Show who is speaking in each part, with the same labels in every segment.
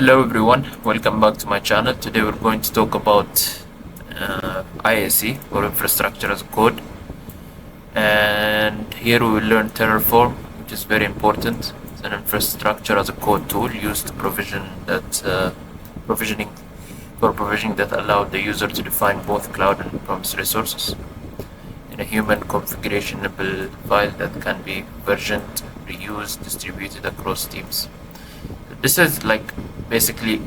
Speaker 1: Hello everyone, welcome back to my channel. Today we're going to talk about IaC, or infrastructure as code, and here we will learn Terraform, which is very important. It's an infrastructure as a code tool used to provisioning that allow the user to define both cloud and on-premise resources in a human configurationable file that can be versioned, reused, distributed across teams. This is like basically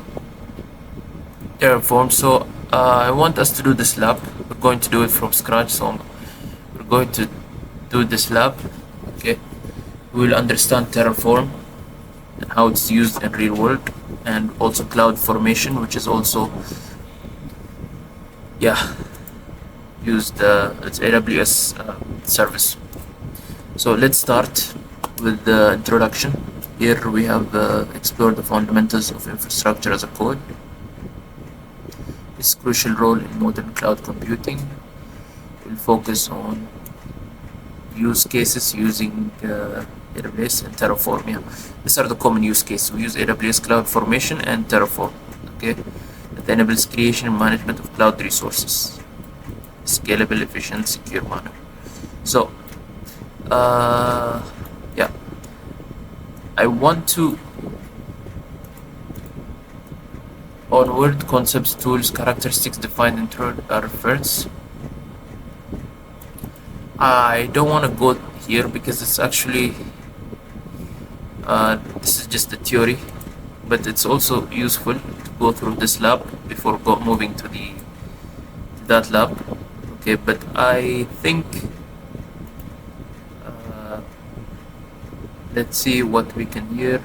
Speaker 1: Terraform. So I want us to do this lab. We're going to do it from scratch. So we're going to do this lab. Okay, we will understand Terraform and how it's used in real world, and also CloudFormation, which is also used it's AWS service. So let's start with the introduction. Here we have explored the fundamentals of infrastructure as a code, its crucial role in modern cloud computing. We'll focus on use cases using AWS and Terraform. These are the common use cases. We use AWS CloudFormation and Terraform. Okay, that enables creation and management of cloud resources, scalable, efficient, secure manner. So I want to onward concepts, tools, characteristics defined in reference. I don't want to go here because it's actually this is just a theory, but it's also useful to go through this lab before moving to that lab. Okay, but I think let's see what we can hear.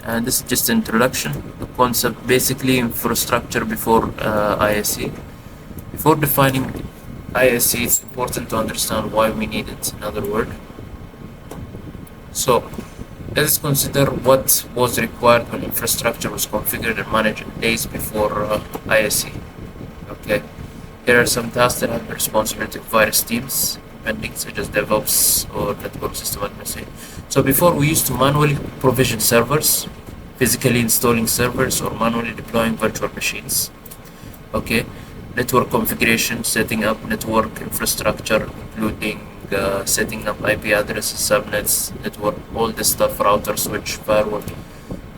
Speaker 1: And this is just introduction, the concept, basically infrastructure before IaC. Before defining IaC, it's important to understand why we need it, in other words. So let's consider what was required when infrastructure was configured and managed in days before IaC. Okay, here are some tasks that have the responsibility of various teams, such as DevOps or network system administration. So before, we used to manually provision servers, physically installing servers or manually deploying virtual machines. Okay, network configuration, setting up network infrastructure, including setting up IP addresses, subnets, network, all this stuff, router, switch, firewall,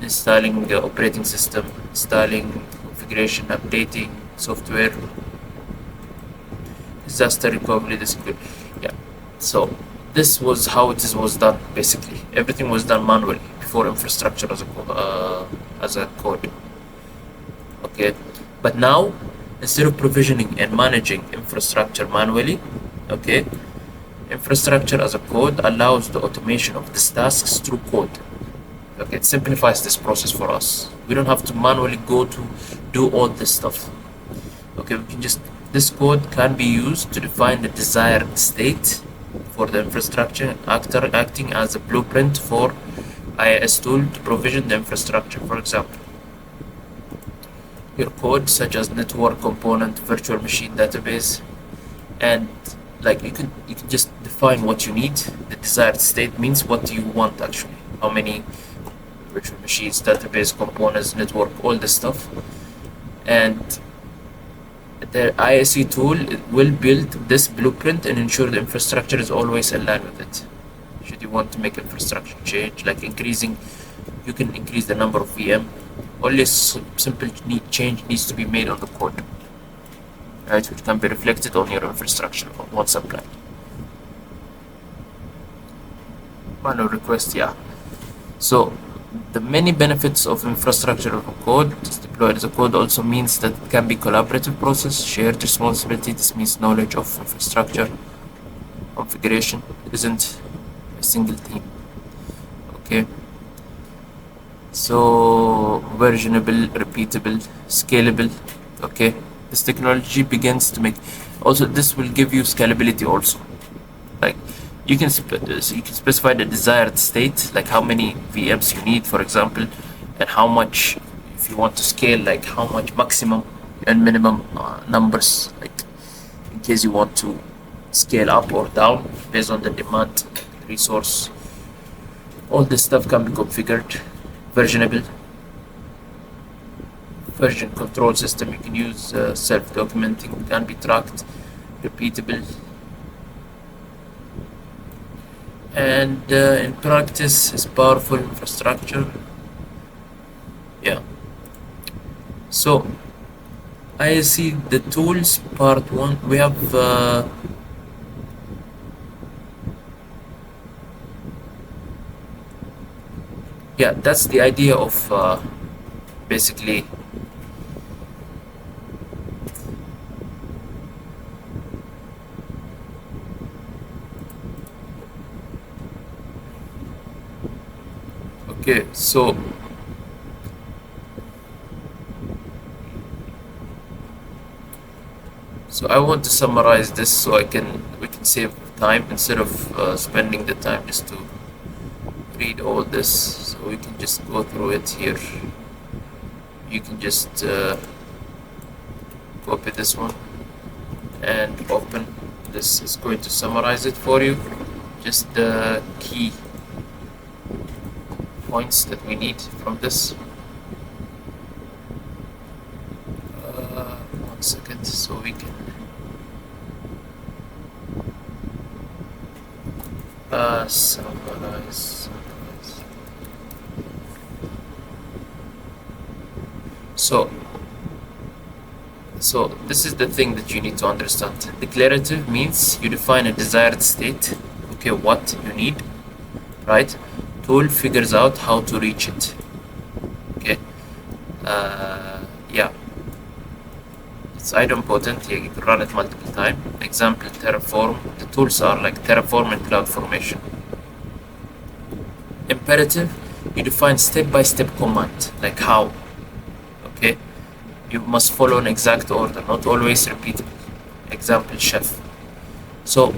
Speaker 1: installing the operating system, installing configuration, updating software, disaster recovery, this is good. So this was how it was done. Basically, everything was done manually before infrastructure as a code. Okay, but now instead of provisioning and managing infrastructure manually, okay, infrastructure as a code allows the automation of these tasks through code. Okay, it simplifies this process for us. We don't have to manually go to do all this stuff. Okay, we can just, this code can be used to define the desired state for the infrastructure, acting as a blueprint for IaaS tool to provision the infrastructure. For example, your code such as network component, virtual machine, database, and like you can just define what you need. The desired state means what you want actually, how many virtual machines, database, components, network, all this stuff, and the IaC tool will build this blueprint and ensure the infrastructure is always aligned with it. Should you want to make infrastructure change, like you can increase the number of VM. Only simple change needs to be made on the code, right, which can be reflected on your infrastructure once applied. Manual request, So the many benefits of infrastructure of a code deployed as a code also means that it can be collaborative process, shared responsibility. This means knowledge of infrastructure configuration isn't a single team. Okay, so versionable, repeatable, scalable. Okay, this technology begins to make, also this will give you scalability also. Like you can specify the desired state, like how many VMs you need, for example, and how much, if you want to scale, like how much maximum and minimum numbers, like in case you want to scale up or down based on the demand, resource. All this stuff can be configured, versionable, version control system. You can use self-documenting, can be tracked, repeatable, and in practice is powerful infrastructure. Yeah. So IaC, the tools part one, we have yeah, that's the idea of basically okay. So I want to summarize this so we can save time instead of spending the time just to read all this. So we can just go through it here. You can just copy this one and open. This is going to summarize it for you. Just the key points that we need from this. 1 second, so we can summarize. So this is the thing that you need to understand. Declarative means you define a desired state, okay, what you need, right? Tool figures out how to reach it, okay? Yeah. It's idempotent, you can run it multiple times. Example, Terraform. The tools are like Terraform and CloudFormation. Imperative, you define step-by-step command, like how, okay? You must follow an exact order, not always repeatable. Example, chef. So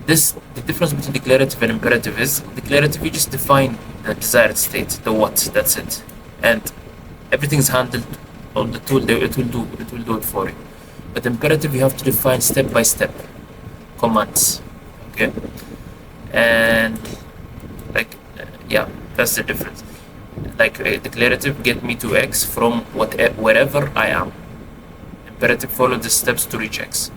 Speaker 1: the difference between declarative and imperative is declarative, you just define the desired state, the what, that's it. And everything's handled on the tool, it will do it for you. But imperative, you have to define step-by-step commands, okay? And like, yeah, that's the difference. Like declarative, get me to X from wherever I am. Imperative, follow the steps to reach X.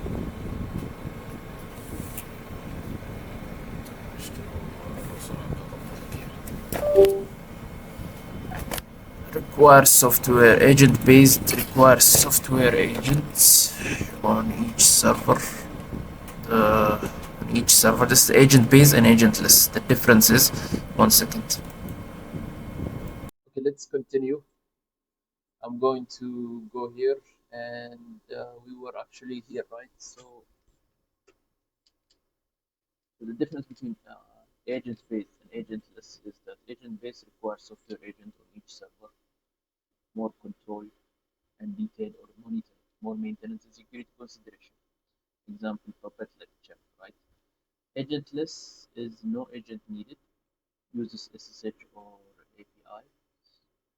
Speaker 1: Requires software agent-based, requires software agents on each server. This is agent-based and agentless. The difference is 1 second. Okay, let's continue. I'm going to go here, and we were actually here, right? So the difference between agent-based and agentless is that agent-based requires software agent on each server, more control and detail or monitoring, more maintenance and security consideration. Example, Puppet like Chef, right? Agentless is no agent needed, uses SSH or API,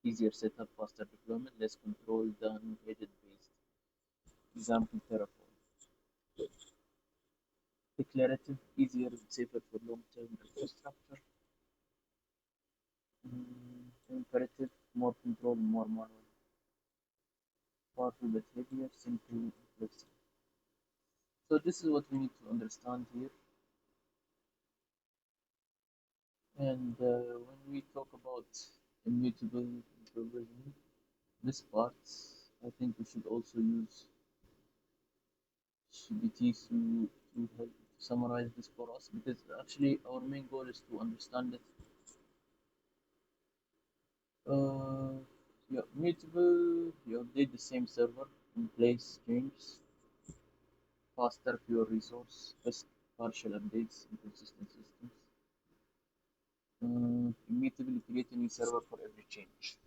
Speaker 1: easier setup, faster deployment, less control than agent-based. Example, Terraform. Declarative, easier and safer for long-term infrastructure. Imperative, more control, more manual. Powerful but heavier, simple, and flexible. So this is what we need to understand here. And when we talk about immutable provisioning, this part, I think we should also use GBT to help summarize this for us, because actually our main goal is to understand it. Yeah, mutable, you update the same server in place changes, faster, fewer resource, best partial updates in consistent systems. Immutable, create a new server for every change.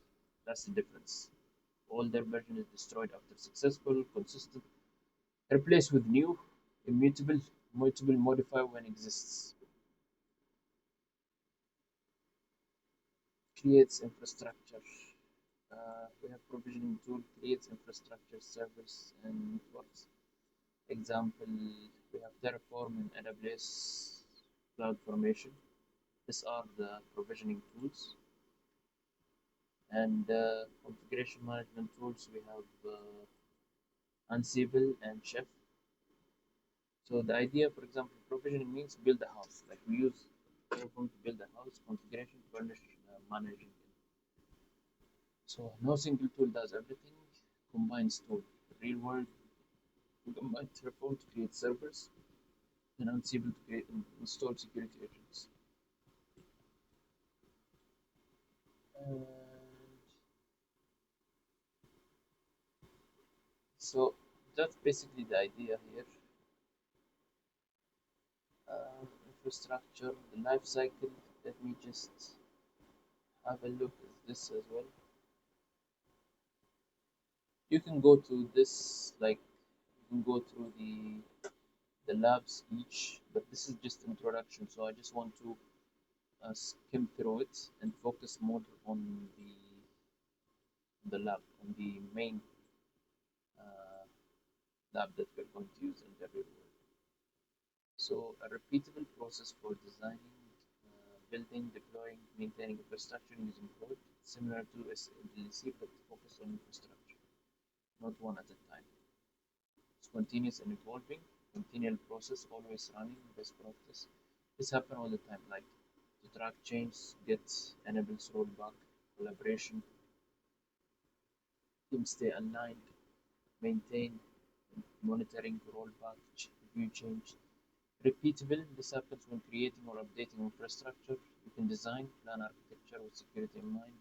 Speaker 1: That's the difference. Older version is destroyed after successful, consistent. Replace with new, immutable, mutable, modify when exists. Creates infrastructure. We have provisioning tool, creates infrastructure, servers, and networks. Example, we have Terraform and AWS CloudFormation. These are the provisioning tools. And configuration management tools, we have Ansible and Chef. So the idea, for example, provisioning means build a house. Like we use Terraform to build a house, configuration to furnish managing it. So no single tool does everything. Combines tool. Real world, we combine Terraform to create servers and Ansible to create and install security agents. And so that's basically the idea here. Infrastructure, the life cycle. Let me just have a look at this as well. You can go to this, like you can go through the labs each, but this is just introduction. So I just want to skim through it and focus more on the lab, on the main uh, lab that we're going to use in the real world. So a repeatable process for designing, building, deploying, maintaining infrastructure using code, similar to SDLC but focused on infrastructure, not one at a time. It's continuous and evolving, continual process, always running, best practice. This happen all the time, like to track change, get enables rollback, collaboration, teams stay aligned, maintain, monitoring, rollback, review change. Repeatable, this happens when creating or updating infrastructure. You can design, plan architecture with security in mind,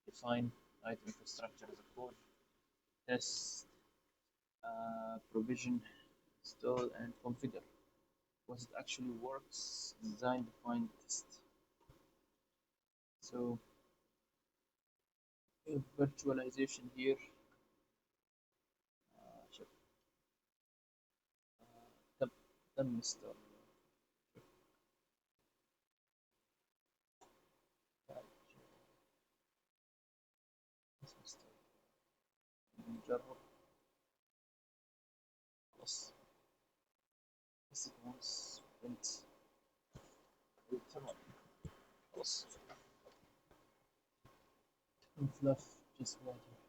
Speaker 1: define IT infrastructure as a code, test, provision, install, and configure. Once it actually works, design, define, test. So virtualization here. Sure. The, the Mr. نجرب خلاص بس once went تمام خلاص fluff just right here.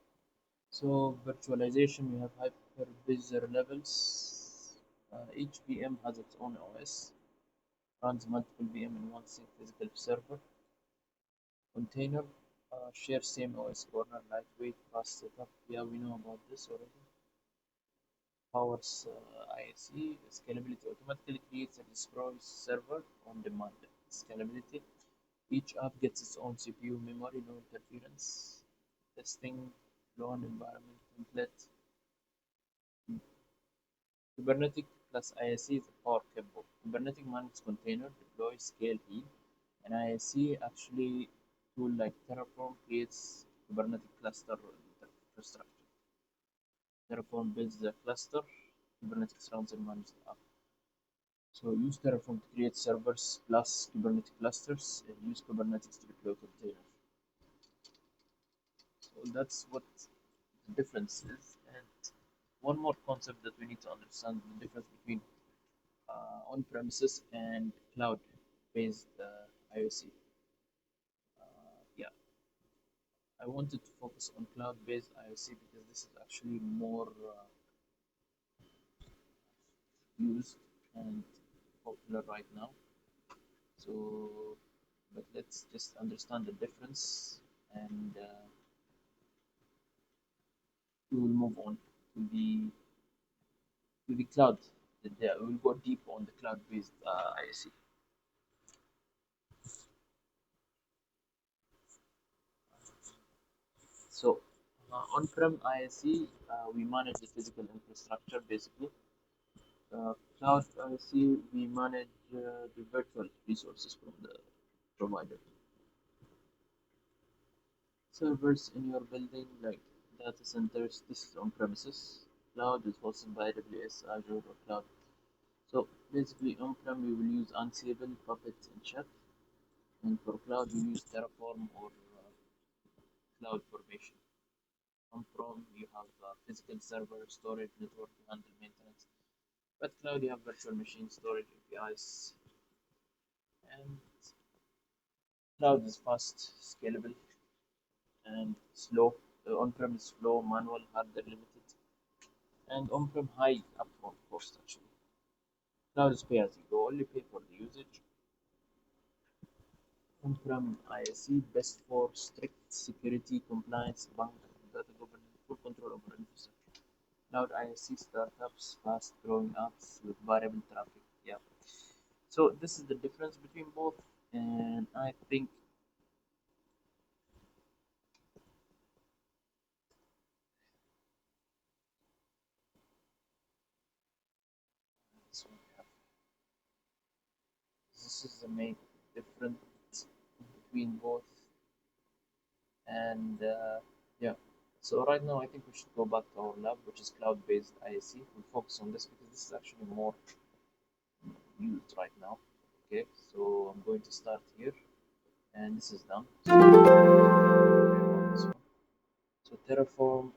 Speaker 1: So virtualization, we have hypervisor levels. Each VM has its own OS, runs multiple VM in one physical server. Container share same OS kernel, lightweight, fast setup. Yeah, we know about this already. Powers IaC. Scalability automatically creates and destroys server on demand. Scalability. Each app gets its own CPU, memory, no interference. Testing, clone environment, template. Kubernetes plus IaC is a power combo. Kubernetes manages container, deploy, scale, heal, and IaC actually tool like Terraform creates Kubernetes cluster infrastructure. Terraform builds the cluster, Kubernetes runs and manages the app. So use Terraform to create servers plus Kubernetes clusters, and use Kubernetes to deploy containers. So that's what the difference is. And one more concept that we need to understand the difference between on-premises and cloud-based IoC. Yeah, I wanted to focus on cloud-based IoC because this is actually more used and popular right now. So, but let's just understand the difference, and we will move on to the cloud. We will go deep on the cloud-based IoC. So, on-prem ISC, we manage the physical infrastructure basically. Cloud ISC, we manage the virtual resources from the provider. Servers in your building, like data centers, this is on-premises. Cloud is hosted by AWS, Azure, or Cloud. So basically, on-prem we will use Ansible, Puppet, and Chef, and for cloud we use Terraform or CloudFormation. On-prem you have physical server, storage, network to handle maintenance. But cloud you have virtual machine storage, APIs, and cloud is fast, scalable, and slow. On-prem is slow, manual, hardware limited, and on-prem high upfront cost actually. Cloud is pay as you go, only pay for the usage. On-prem IaC best for strict security, compliance, bank, data governance, full control over infrastructure. Cloud IaC startups, fast-growing apps with variable traffic. Yeah. So this is the difference between both, and I think so we have, this is the main difference between both, and yeah. So right now, I think we should go back to our lab, which is cloud-based IaC. We'll focus on this because this is actually more used right now. Okay, so I'm going to start here, and this is done. So Terraform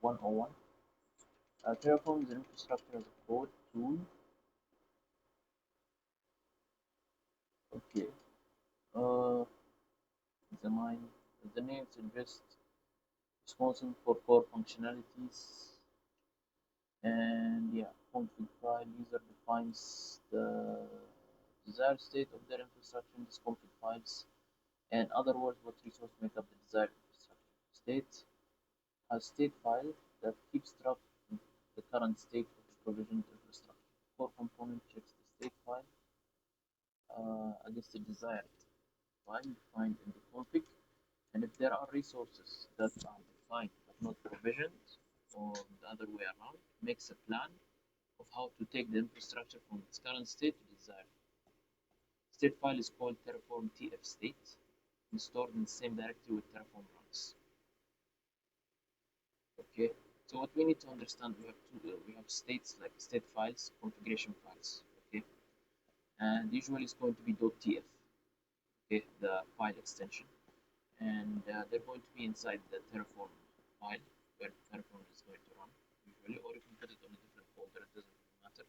Speaker 1: 101. Terraform is an infrastructure as a code tool. Okay. Uh, the mine, the name suggests responsible for core functionalities, and yeah, config file user defines the desired state of their infrastructure in this config files. In other words, what resources make up the desired infrastructure. State a state file that keeps track of the current state of the provisioned infrastructure. Core component checks the state file against the desired file defined in the config, and if there are resources that are defined but not provisioned, or the other way around, makes a plan of how to take the infrastructure from its current state to desired. State file is called Terraform TF state and stored in the same directory with Terraform runs. Okay, so what we need to understand, we have states like state files, configuration files. Okay, and usually it's going to be .tf. Okay, the file extension, and they're going to be inside the Terraform file where Terraform is going to run usually, or you can put it on a different folder. It doesn't really matter.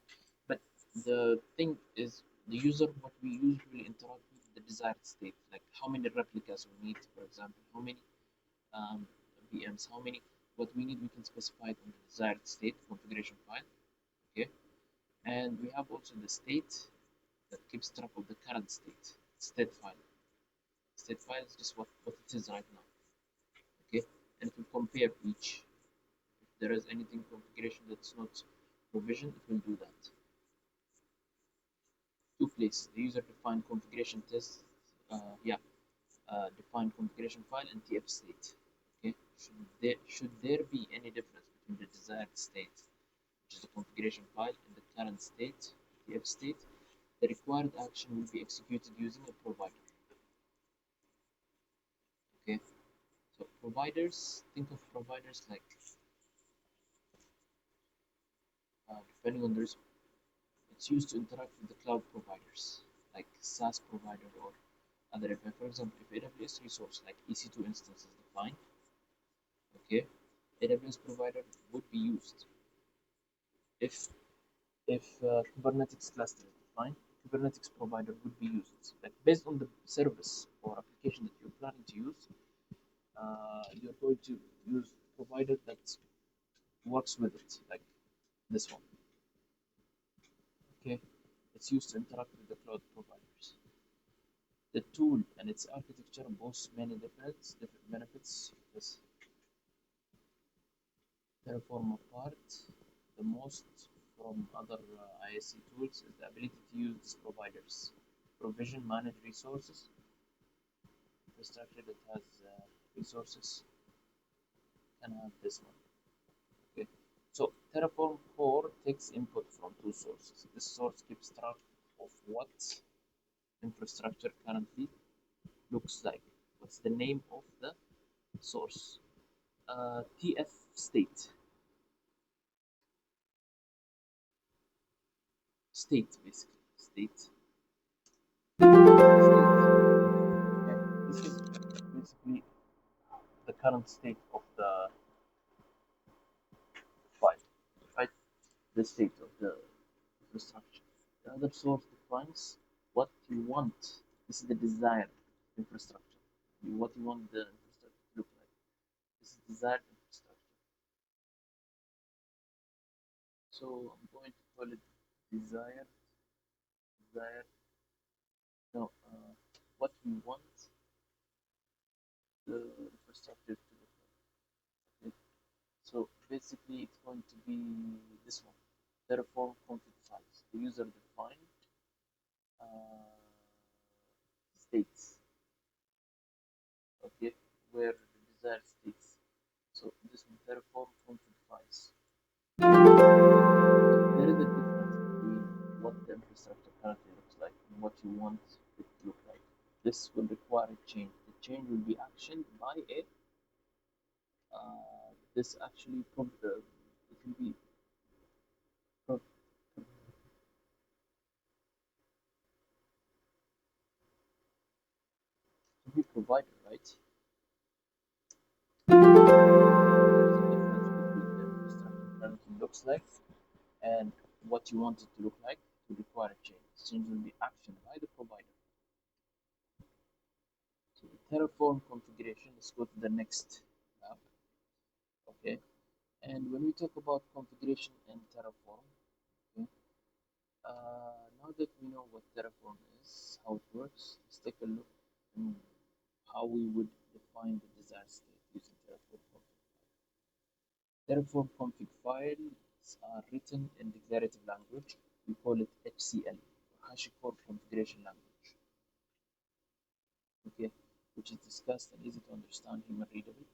Speaker 1: But the thing is, the user, what we usually interact with the desired state, like how many replicas we need, for example, how many um, VMs, how many, what we need, we can specify it on the desired state configuration file. Okay, and we have also the state that keeps track of the current state file. State file is just what it is right now. Okay, and it will compare each. If there is anything configuration that's not provisioned, it will do that. Two places, the user defined configuration test, defined configuration file and TF state. Okay, should there be any difference between the desired state, which is the configuration file, and the current state, TF state, the required action will be executed using a provider. Okay, so providers, think of providers like depending on the it's used to interact with the cloud providers like SaaS provider or other. For example, if AWS resource like EC2 instance is defined, okay, AWS provider would be used. If Kubernetes cluster is defined, Kubernetes provider would be used. Like based on the service or application that you're planning to use, you're going to use provider that works with it, like this one. Okay, it's used to interact with the cloud providers. The tool and its architecture boasts many different benefits. This Terraform apart the most from other IaC tools is the ability to use these providers, provision, manage resources, infrastructure that has resources can have this one. Okay, so Terraform core takes input from two sources. This source keeps track of what infrastructure currently looks like. What's the name of the source? TF state. State basically. State. Okay. This is basically the current state of the file, right? The state of the infrastructure. The other source defines what you want. This is the desired infrastructure. What you want the infrastructure to look desired infrastructure. So I'm going to call it desired, desired, no, what we want the infrastructure to look like. Okay. So basically, it's going to be this one, Terraform config files, the user defined states, okay, where the desired states. So this one, Terraform config files. There is a difference between what the infrastructure currently looks like and what you want it to look like. This will require a change. The change will be actioned by a this actually it will be pro- provider, right? There is a difference between the infrastructure currently looks like and what you want it to look like to require a change. Change will be actioned by the provider. So the Terraform configuration, let's go to the next tab. Okay. And when we talk about configuration in Terraform, okay, now that we know what Terraform is, how it works, let's take a look at how we would define the desired state using Terraform config. Terraform config files are written in declarative language. We call it HCL, HashiCorp Configuration Language, okay, which is discussed and easy to understand, human readable.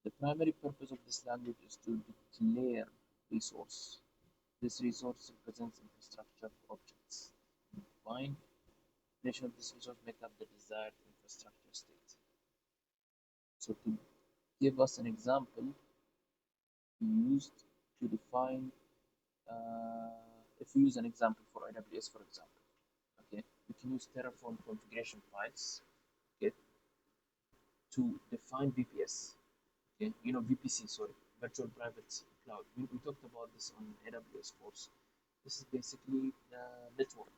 Speaker 1: The primary purpose of this language is to declare resource. This resource represents infrastructure objects. Define definition of this resource make up the desired infrastructure state. So to give us an example, we used to define if we use an example for AWS, for example, okay, we can use Terraform configuration files, okay, to define VPS, okay, VPC, sorry, virtual private cloud. We talked about this on AWS course. This is basically the network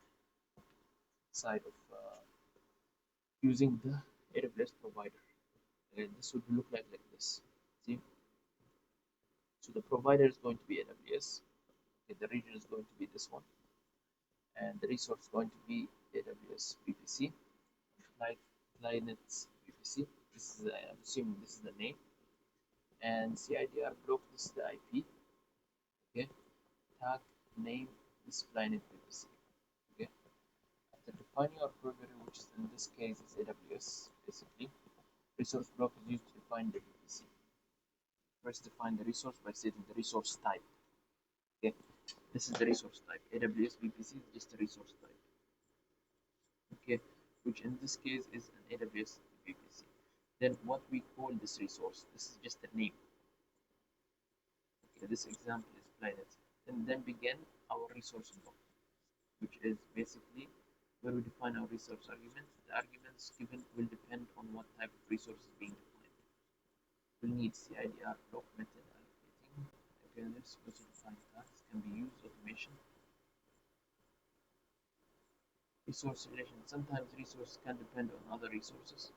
Speaker 1: side of using the AWS provider. And this would look like this. See, so the provider is going to be AWS. Okay, the region is going to be this one, and the resource is going to be AWS VPC, like Linux VPC. This is I'm assuming this is the name, and CIDR block. This is the IP. Okay, tag name this Linux VPC. Okay, after defining our provider, which is in this case is AWS, basically resource block is used to define the VPC. First, define the resource by setting the resource type. Okay, this is the resource type. AWS VPC is just a resource type. Okay, which in this case is an AWS VPC. Then what we call this resource? This is just a name. Okay, this example is planet. And then begin our resource block, which is basically where we define our resource arguments. The arguments given will depend on what type of resource is being defined. We'll need CIDR block method allocating. Again, this special defined tasks can be used automation. Resource relation. Sometimes resources can depend on other resources.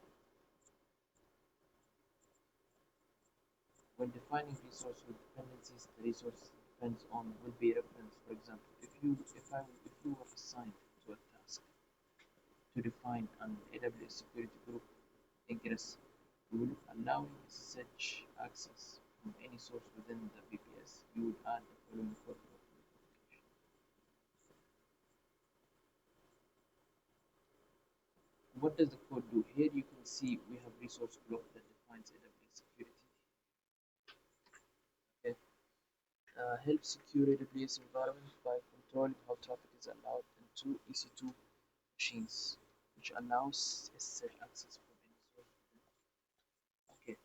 Speaker 1: When defining resource with dependencies, the resource depends on will be referenced. For example, if you were assigned to a task to define an AWS security group ingress rule allowing SSH access from any source within the VPS, you would add the following code block notification. What does the code do? Here you can see we have resource block that defines AWS security. Okay. Helps secure AWS environments by controlling how traffic is allowed into EC2 machines, which allows SSH access from any source. Okay,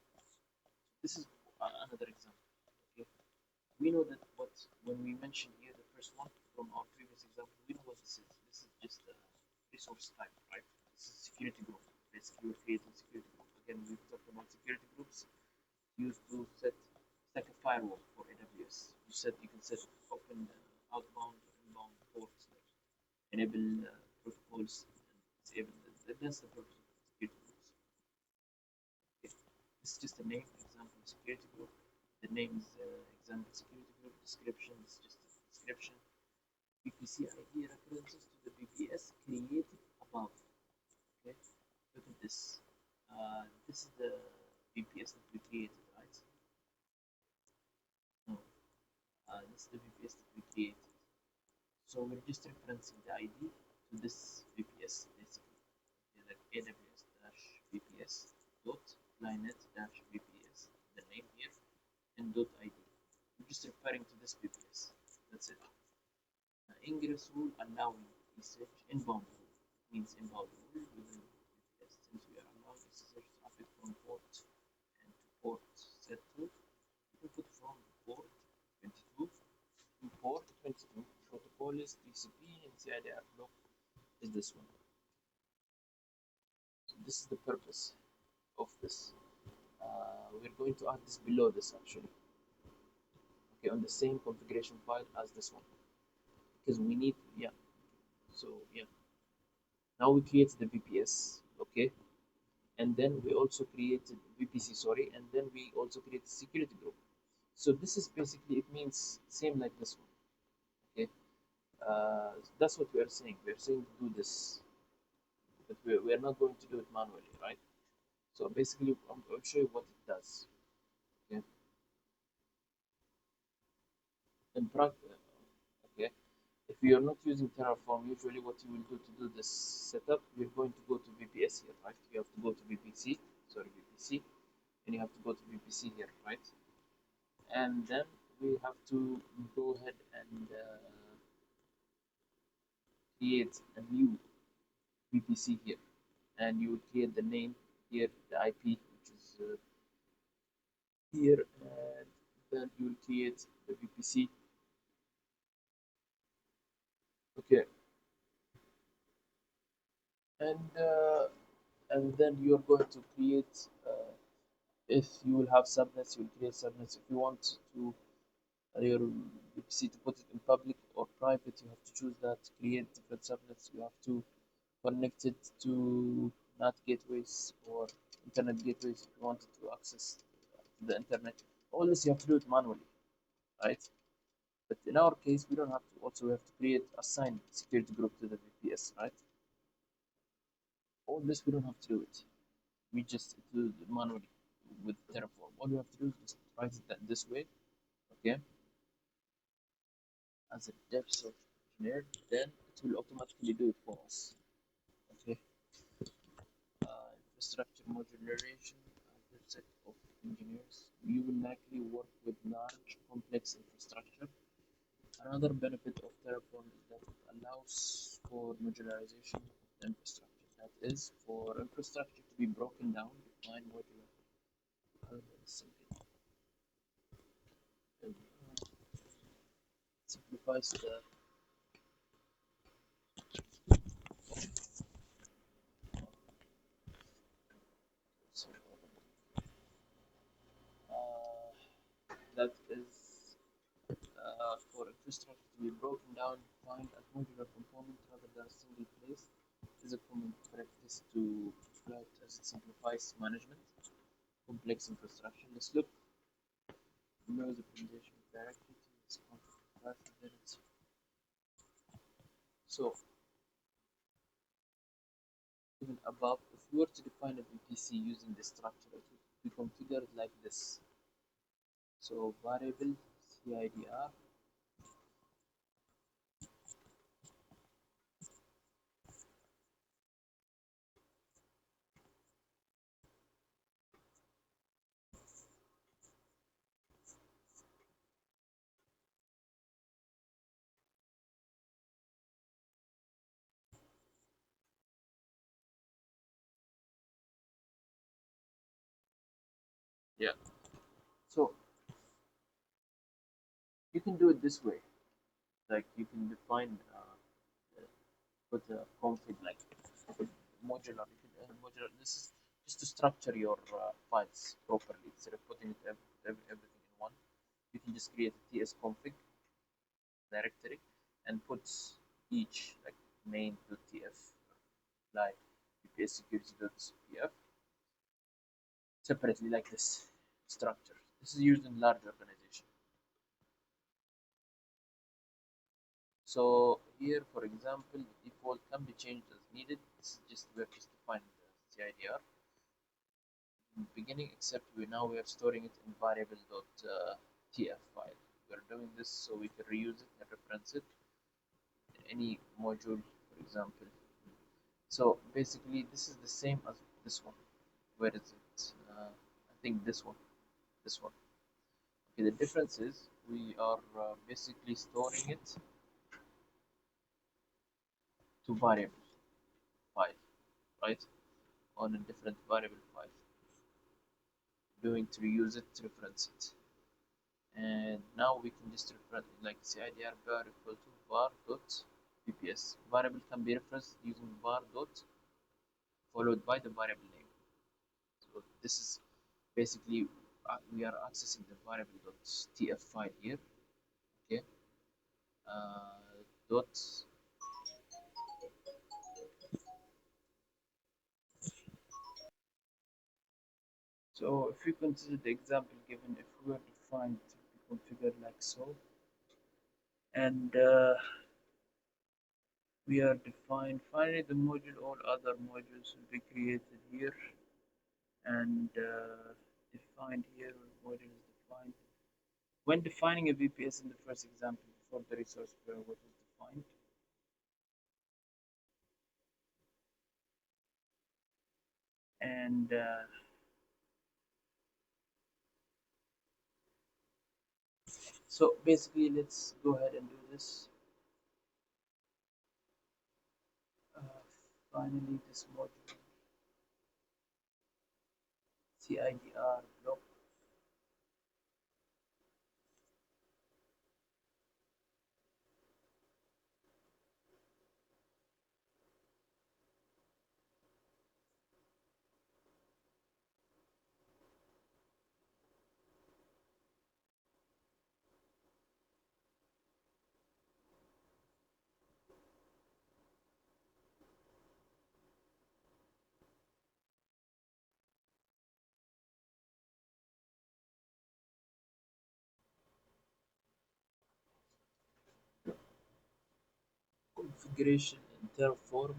Speaker 1: this is another example. Okay, we know that when we mentioned here the first one from our previous example, we know what this is. This is just a resource type, right? This is security group. Basically, we're creating security group. Again, we've talked about security groups used to set like a firewall for AWS. You can set open outbound or inbound ports, like enable protocols and disable them. That's the purpose of security groups. Okay. This is just a name example security group. The name is example security group. Description is just a description. VPC ID references to the VPS created above. Okay, look at this. This is the VPS that we created, right? No, this is the VPS that we created. So we're just referencing the ID to this VPS basically. Okay, like AWS dash VPS dot linet dash VPS, the name here, and dot ID. We're just referring to this VPS. That's it. Ingress rule allowing SSH inbound rule means inbound rule within VPS. Since we are allowing SSH traffic from port and to port set to, we can put from port 22 to port 22. Protocol is TCP and CIDR block is this one. So this is the purpose of this. We're going to add this below this actually. Okay, on the same configuration file as this one because we need so now we create the VPS, okay, and then we also created VPC, sorry, and then we also create a security group. So this is basically, it means same like this one, okay. That's what we are saying. We are saying to do this, but we are not going to do it manually, right? So basically, I'll show you what it does. Okay. In practice, okay. If you are not using Terraform, usually what you will do to do this setup, you're going to go to VPS here, right? You have to go to VPC, sorry, VPC, and you have to go to VPC here, right? And then we have to go ahead and create a new VPC here, and you will create the name here, the IP, which is here, and then you will create the VPC. Okay, and then you're going to create. If you will have subnets, you will create subnets. If you want to your VPC to put it in public or private, you have to choose that. Create different subnets. You have to connect it to NAT gateways or internet gateways if you wanted to access the internet. All this you have to do it manually, right? But in our case, we don't have to. Also, we have to create assign security group to the VPS, right? All this we don't have to do it. We just do it manually with Terraform. All we have to do is just write it this way, okay? As a DevSecOps engineer, then it will automatically do it for us, okay? Infrastructure modularization as DevSecOps engineers, you will likely work with large, complex infrastructure. Another benefit of Terraform is that it allows for modularization of the infrastructure. That is, for infrastructure to be broken down, define modular simplifies the that is for infrastructure to be broken down, defined as modular component rather than a single place. Is a common practice to cloud as it simplifies management complex infrastructure. Let's look below the presentation directly to this conflict. So even above, if we were to define a VPC using this structure, it would be configured like this. So variable CIDR yeah. So you can do it this way. Like you can define put a config like modular. You can, modular. This is just to structure your files properly instead of putting everything in one. You can just create a ts config directory and put each like main.tf like vps security.pf separately like this. structure. This is used in large organization. So here, for example, the default can be changed as needed. This is just we're just defining the CIDR in the beginning, except we are storing it in variable.tf file. We're doing this so we can reuse it and reference it in any module, for example. So basically, this is the same as this one. Where is it? I think this one. This one. Okay, the difference is we are basically storing it to variable file, right? On a different variable file. Going to reuse it to reference it. And now we can just reference like CIDR var equal to var dot VPS. Variable can be referenced using var dot followed by the variable name. So this is basically we are accessing the variable.tf file here. Okay. Dot. So if you consider the example given, if we were defined to be configured like so, and we are defined finally the module, all other modules will be created here and defined here. Module is defined when defining a VPS in the first example before the resource pair, what is defined. And so basically, let's go ahead and do this. Uh, Finally, this module CIDR block. Configuration in Terraform.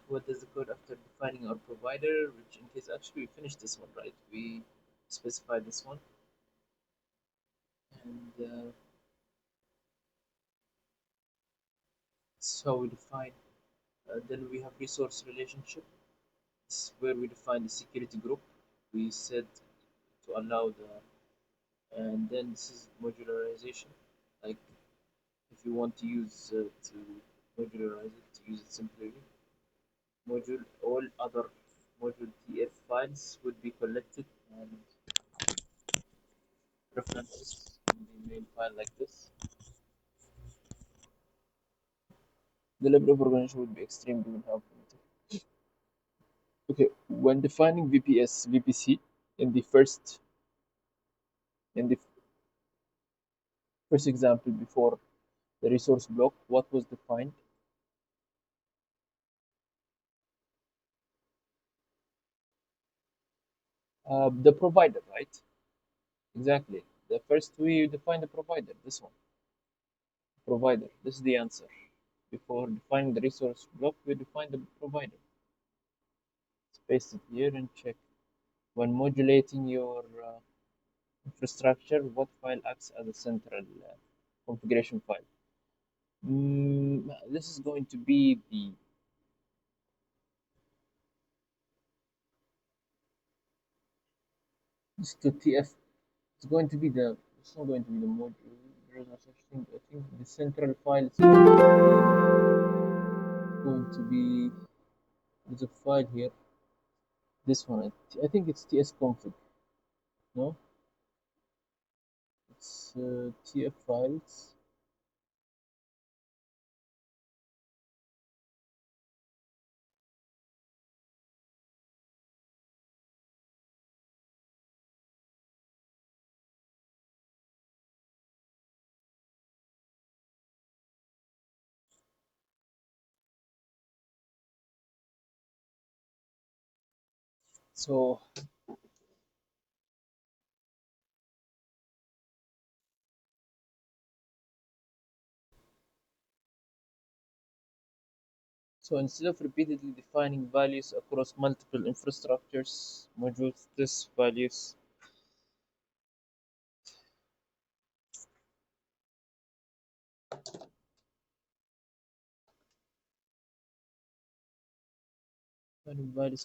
Speaker 1: What does the code after defining our provider? Which in case actually we finished this one, right? We specified this one, and so we define. Then we have resource relationship. This is where we define the security group. We said to allow the, and then this is modularization. Like if you want to use to modularize it, to use it simply, module all other module TF files would be collected and references in the main file like this. The level of organization would be extremely helpful. Okay, when defining VPC in the first example before the resource block, what was defined? The provider, right? Exactly. The first we define the provider. This one, provider. This is the answer. Before defining the resource block, we define the provider. Let's paste it here and check. When modulating your infrastructure, what file acts as a central configuration file? This is going to be the this to TF. It's going to be the. It's not going to be the module. There is no such thing. I think the central file is going to be. There's a file here. This one. I think it's tsconfig. No, it's TF files. So So instead of repeatedly defining values across multiple infrastructures, modules, this values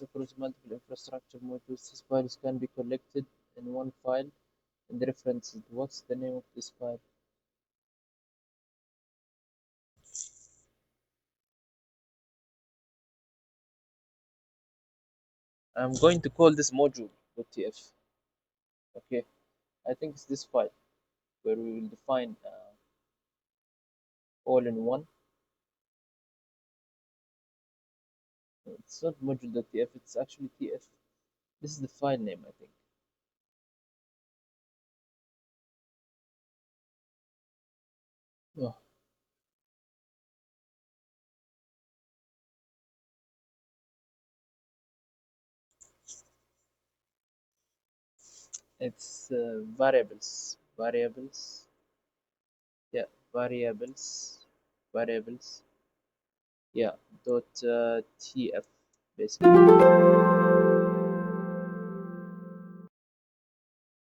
Speaker 1: across multiple infrastructure modules, these values can be collected in one file and referenced. What's the name of this file? I'm going to call this module.tf. Okay, I think it's this file where we will define all in one. It's not module.tf, it's actually tf. This is the file name, I think. Oh, it's variables, yeah, variables, variables, yeah, dot tf basically.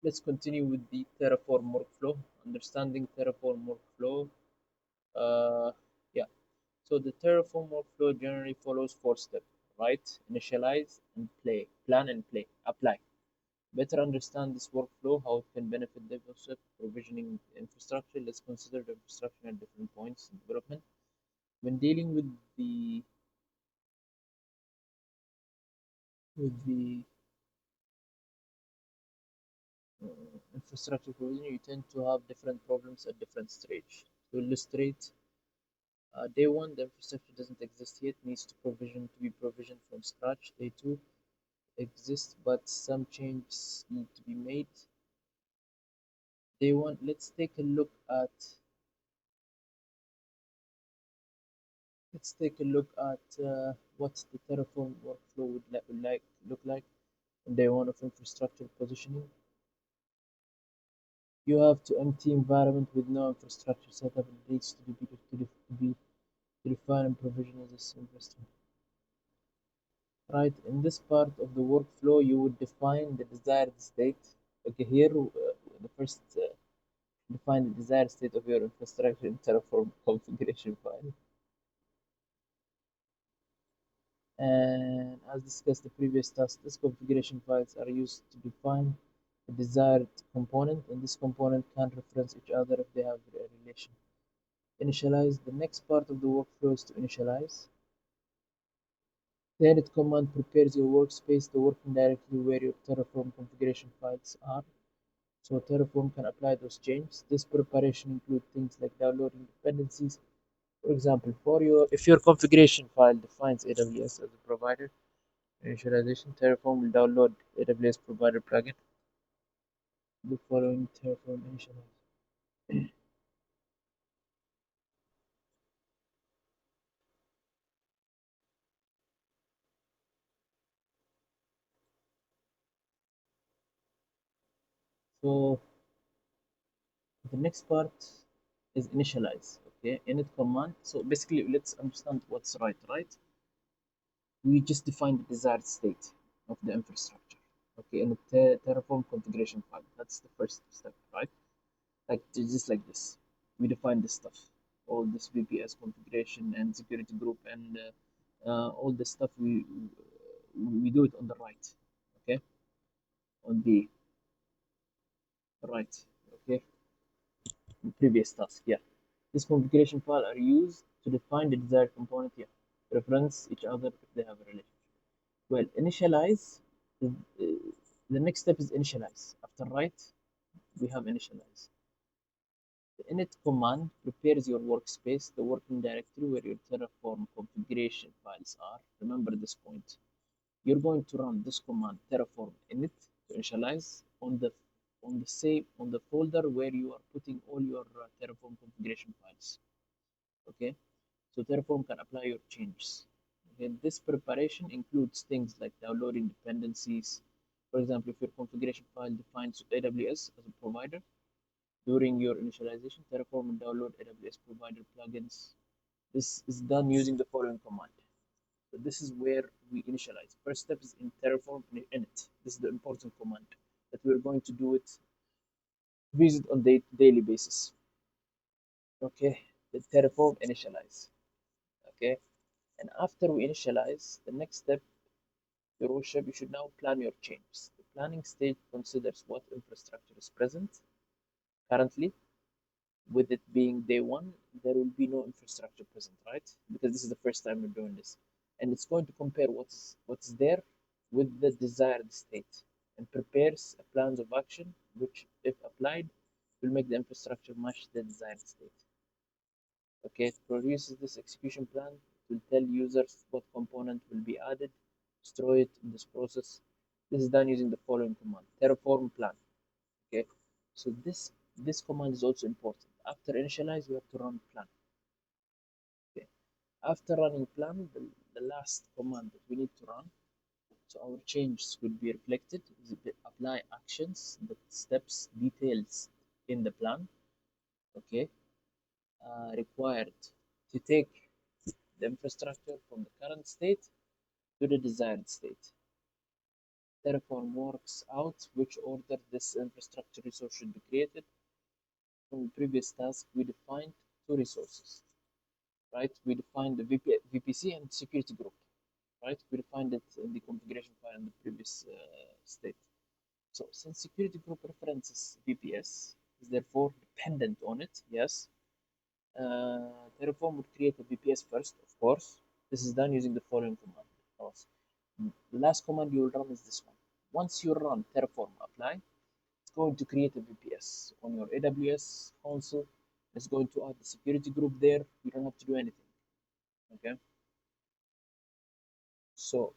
Speaker 1: Let's continue with the Terraform workflow. Understanding Terraform workflow. Uh, yeah. So the Terraform workflow generally follows four steps: right, initialize and play, plan and play, apply. Better understand this workflow, how it can benefit DevOps provisioning infrastructure. Let's consider the infrastructure at different points in development. When dealing with the infrastructure provisioning, you tend to have different problems at different stage. To illustrate, day one, the infrastructure doesn't exist yet, needs to be provisioned from scratch. Day two exists, but some changes need to be made. Day one, let's take a look at what the Terraform workflow would look like on day one of infrastructure positioning. You have to empty environment with no infrastructure setup. It needs to define and provision this infrastructure. Right, in this part of the workflow, you would define the desired state. Okay, here the first define the desired state of your infrastructure in Terraform configuration file. And as discussed the previous task, these configuration files are used to define the desired component, and this component can reference each other if they have a relation. Initialize. The next part of the workflow is to initialize. The init command prepares your workspace, the working directory where your Terraform configuration files are, so Terraform can apply those changes. This preparation includes things like downloading dependencies. For example, if your configuration file defines AWS as a provider, initialization, Terraform will download AWS provider plugin. The following Terraform initialize. So the next part is initialize. Okay, init command. So basically, let's understand what's right. Right, we just define the desired state of the infrastructure. Okay, in the Terraform configuration file. That's the first step, right? Like just like this, we define this stuff, all this VPS configuration and security group and all this stuff. We do it on the right, okay, on the right, okay. Previous task, yeah. This configuration file are used to define the desired component, yeah. Reference each other if they have a relationship. Well, initialize. Uh, the next step is initialize. After write, we have initialize. The init command prepares your workspace, the working directory where your Terraform configuration files are. Remember this point. You're going to run this command terraform init to initialize on the folder where you are putting all your Terraform configuration files. Okay, so Terraform can apply your changes. Okay, this preparation includes things like downloading dependencies. For example, if your configuration file defines AWS as a provider, during your initialization, Terraform will download AWS provider plugins. This is done using the following command. this is where we initialize. First step is in Terraform init. This is the important command that we're going to do it visit on daily basis. Okay, the Terraform initialize. Okay, and after we initialize, the next step, your worship, you should now plan your changes. The planning stage considers what infrastructure is present currently. With it being day one, there will be no infrastructure present, right? Because this is the first time we're doing this. And it's going to compare what's there with the desired state and prepares a plans of action, which, if applied, will make the infrastructure match the desired state. Okay, it produces this execution plan. It will tell users what component will be added, store it in this process. This is done using the following command, Terraform plan. Okay, so this command is also important. After initialize, we have to run plan. Okay, after running plan, the last command that we need to run, so our changes will be reflected, is apply actions, the steps, details in the plan. Okay, required to take the infrastructure from the current state to the desired state. Terraform works out which order this infrastructure resource should be created. From the previous task, we defined two resources, right? We defined the VPC and security group, right? We defined it in the configuration file in the previous state. So since security group references VPS is therefore dependent on it, yes, Terraform would create a VPS first, of course. This is done using the following command. The last command you will run is this one. Once you run Terraform apply, it's going to create a VPS on your AWS console. It's going to add the security group there. You don't have to do anything. Okay. So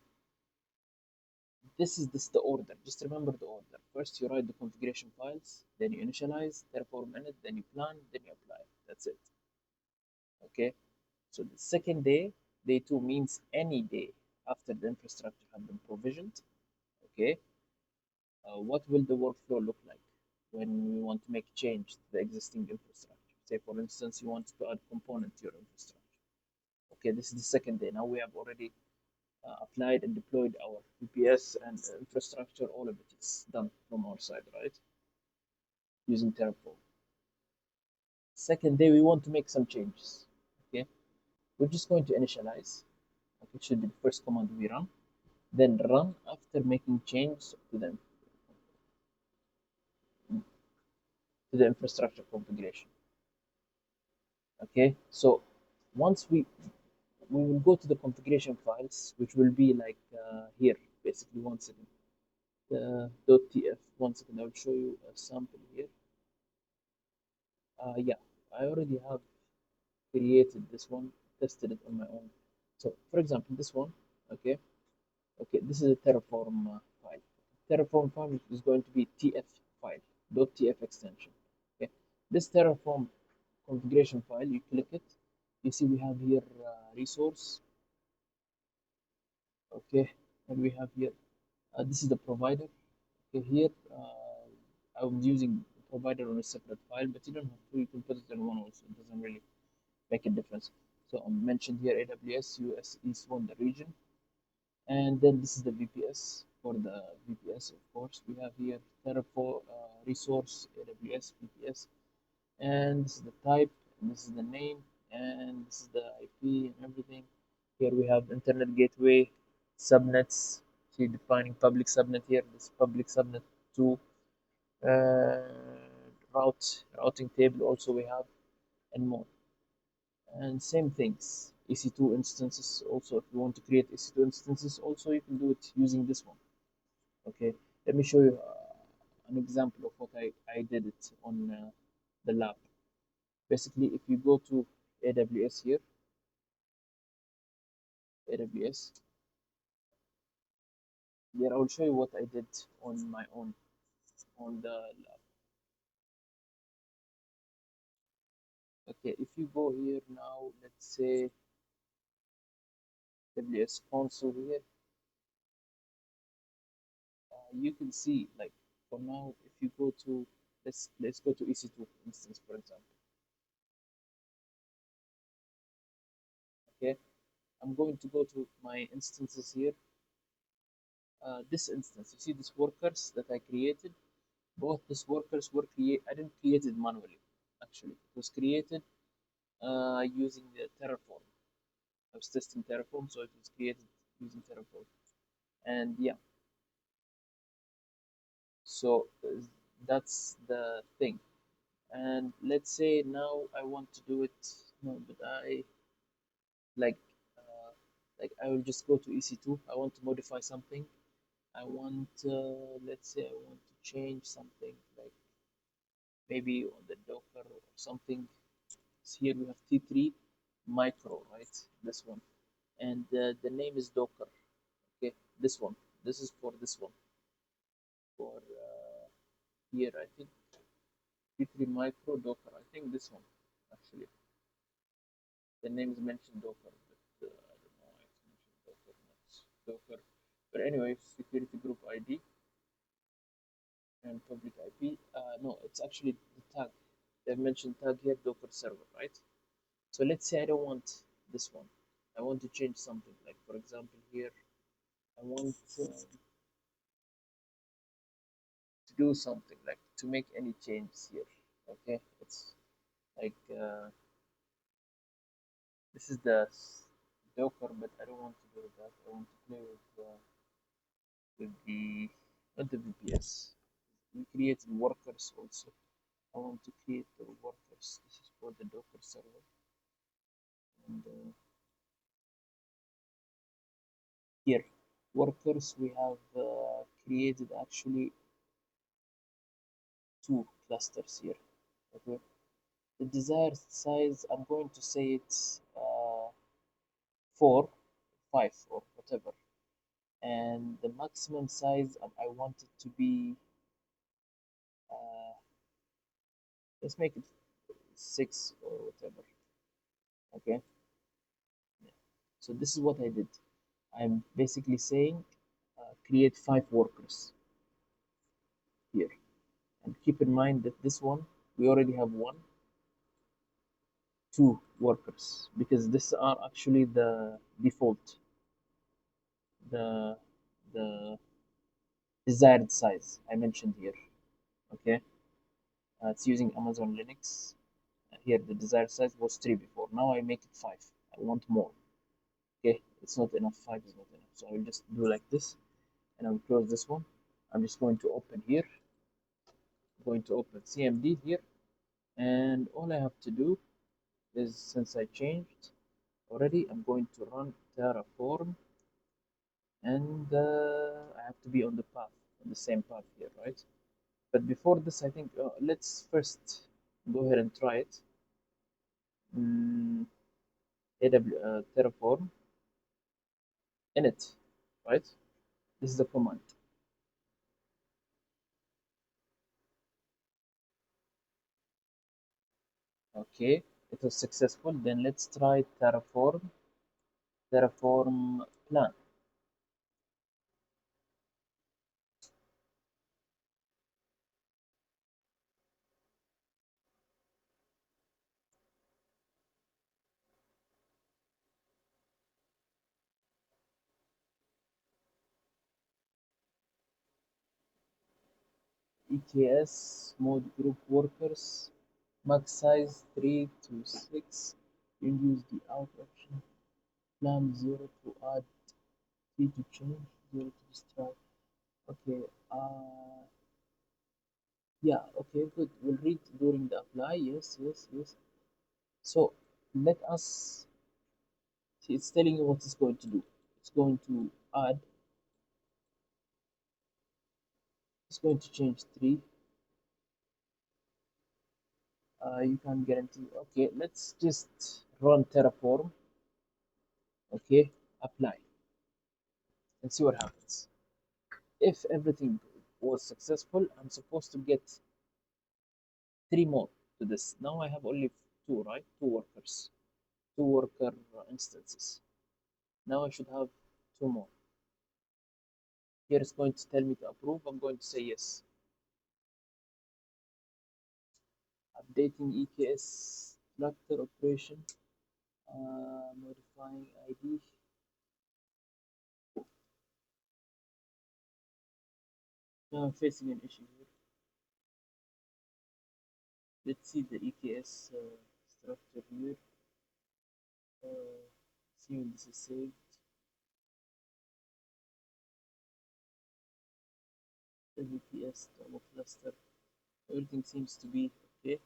Speaker 1: this the order. Just remember the order. First you write the configuration files, then you initialize, Terraform init, then you plan, then you apply. That's it. Okay. So the second day, day two means any day after the infrastructure have been provisioned. Okay. What will the workflow look like when we want to make change to the existing infrastructure? Say, for instance, you want to add component to your infrastructure. Okay, this is the second day. Now we have already applied and deployed our VPS and infrastructure. All of it is done from our side, right? Using Terraform. Second day, we want to make some changes. Okay, we're just going to initialize. Okay, it should be the first command we run. Then run after making changes to the infrastructure configuration. Okay, so once we will go to the configuration files, which will be like here, basically. One second, .tf. One second, I'll show you a sample here. Yeah, I already have created this one, tested it on my own. So, for example, this one, okay, this is a Terraform file. Terraform file is going to be tf file, .tf extension. Okay, this Terraform configuration file, you click it, you see we have here resource. Okay, and we have here this is the provider. Okay, here I'm using the provider on a separate file, but you don't have to. You can put it in one also. It doesn't really make a difference. So I mentioned here AWS US East 1, the region, and then this is the VPS. For the VPS, of course, we have here Terraform resource AWS VPS, and this is the type, and this is the name, and this is the IP and everything. Here we have internet gateway, subnets. See, defining public subnet here. This public subnet to routing table also we have, and more. And same things. EC2 instances also. If you want to create EC2 instances, also you can do it using this one. Okay. Let me show you an example of what I did it on the lab. Basically, if you go to AWS here, AWS, here I will show you what I did on my own on the lab. Okay, if you go here now, let's say AWS console here, you can see, like, for now, if you go to let's go to EC2 instance, for example. Okay, I'm going to go to my instances here. This instance, you see these workers that I created. Both these workers were created. I didn't create it manually. Actually, it was created using the Terraform. I was testing Terraform, so it was created using Terraform. And yeah, so that's the thing. And let's say now I want to do it. No, but like uh, I will just go to EC2. I want to modify something. I want let's say I want to change something like maybe on the Docker or something. So here we have T3 micro, right? This one, and the name is Docker. Okay, this one. This is for this one. For here, I think T3 micro Docker. I think this one actually. The name is mentioned Docker, but I don't know why it's mentioned Docker, not Docker. But anyway, security group ID and public IP. No, it's actually the tag. They mentioned tag here, Docker server, right? So let's say I don't want this one. I want to change something. Like for example, here I want to do something like to make any changes here. Okay, it's like this is the Docker, but I don't want to do that. I want to play with the not the VPS. We created workers also. I want to create the workers. This is for the Docker server. And here, workers, we have created actually two clusters here. Okay. The desired size, I'm going to say it's 4, 5, or whatever. And the maximum size, I want it to be, uh, let's make it 6 or whatever. Okay. Yeah. So this is what I did. I'm basically saying create 5 workers here. And keep in mind that this one, we already have 2 workers because these are actually the default, the the desired size I mentioned here. Okay, it's using Amazon Linux. Here the desired size was 3 before. Now I make it 5. I want more. Okay, it's not enough. 5 is not enough. So I'll just do like this, and I'll close this one. I'm just going to open here. I'm going to open CMD here, and all I have to do is since I changed already, I'm going to run Terraform, and I have to be on the path, on the same path here, right? But before this, I think let's first go ahead and try it. Mm, Terraform init, right? This is the command. Okay, it was successful. Then let's try Terraform plan. EKS mode group workers max size 3 to 6. You use the out option. Plan 0 to add, 3 to change, 0 to destroy. Okay, yeah, okay, good. We'll read during the apply. Yes, yes, yes. So let us see, it's telling you what it's going to do. It's going to add, it's going to change 3. You can't guarantee. Okay, let's just run Terraform. Okay, apply and see what happens. If everything was successful, I'm supposed to get 3 more to this. Now I have only 2, right? 2 workers, 2 worker instances. Now I should have 2 more. Here it's going to tell me to approve. I'm going to say yes. Updating EKS cluster operation, modifying ID.
Speaker 2: facing an issue here. Let's see the EKS structure here. See when this is saved. The VPS demo cluster. Everything seems to be okay.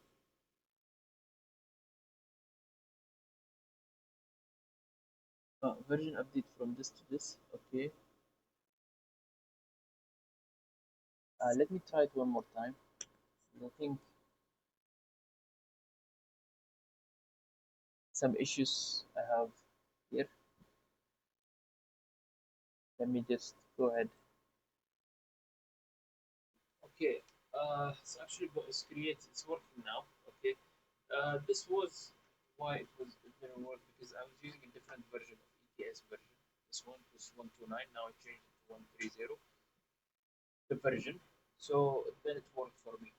Speaker 2: Version update from this to this. Okay. Let me try it one more time. I think some issues I have here. Let me just go ahead. Okay. So actually, it's created. It's working now. Okay. This was why it didn't work because I was using a different version of EKS version. This one was 129. Now I changed it to 130, the version. So then it worked for me.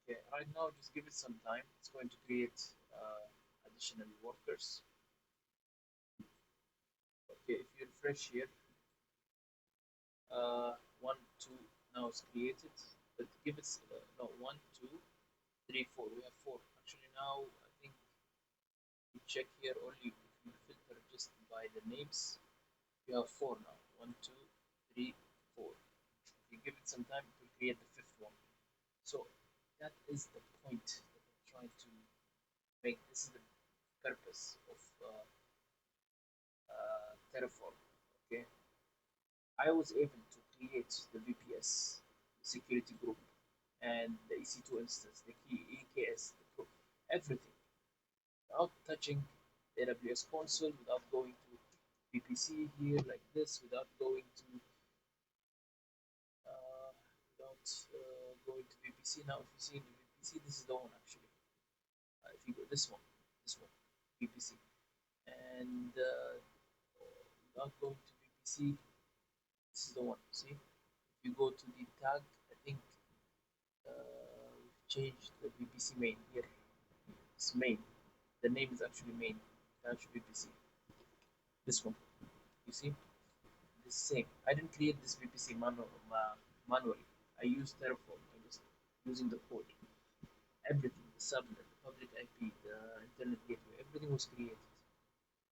Speaker 2: Okay. Right now, just give it some time. It's going to create additional workers. Okay. If you refresh here, one, two. Now it's created. But give it no one, two, three, four. We have four. Actually, now I think you check here only if you filter just by the names. You have four now. One, two, three, four. If you give it some time, it will create the fifth one. So that is the point that I'm trying to make. This is the purpose of Terraform. Okay, I was able to create the VPS, the security group, and the EC2 instance, the key EKS, the group, everything without touching the AWS console, without going to VPC here like this, uh, without going to VPC. Now, if you see in the VPC, this is the one actually. If you go this one, VPC, and without going to VPC, this is the one. See, if you go to the tag, I think we've changed the VPC main here. It's main. The name is actually main dash VPC. This one, you see, the same. I didn't create this VPC manually. I used Terraform. I was using the code. Everything, the subnet, the public IP, the internet gateway, everything was created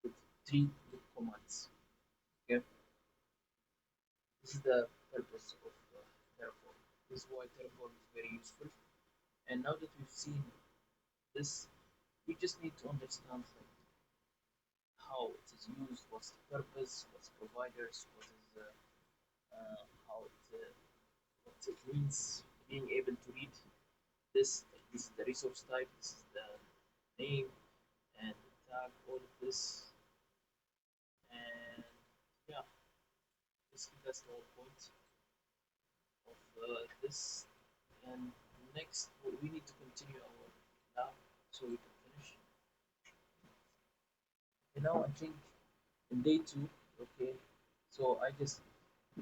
Speaker 2: with three good commands. Okay, this is the purpose of Terraform. This is why Terraform is very useful. And now that we've seen this, we just need to understand like, how it is used, what's the purpose, what's providers, how what it means, being able to read this. This is the resource type. This is the name and the tag. All of this, and yeah, basically that's the whole point of this. And next, we need to continue our lab so we can finish. And now I think in day two, okay, so I just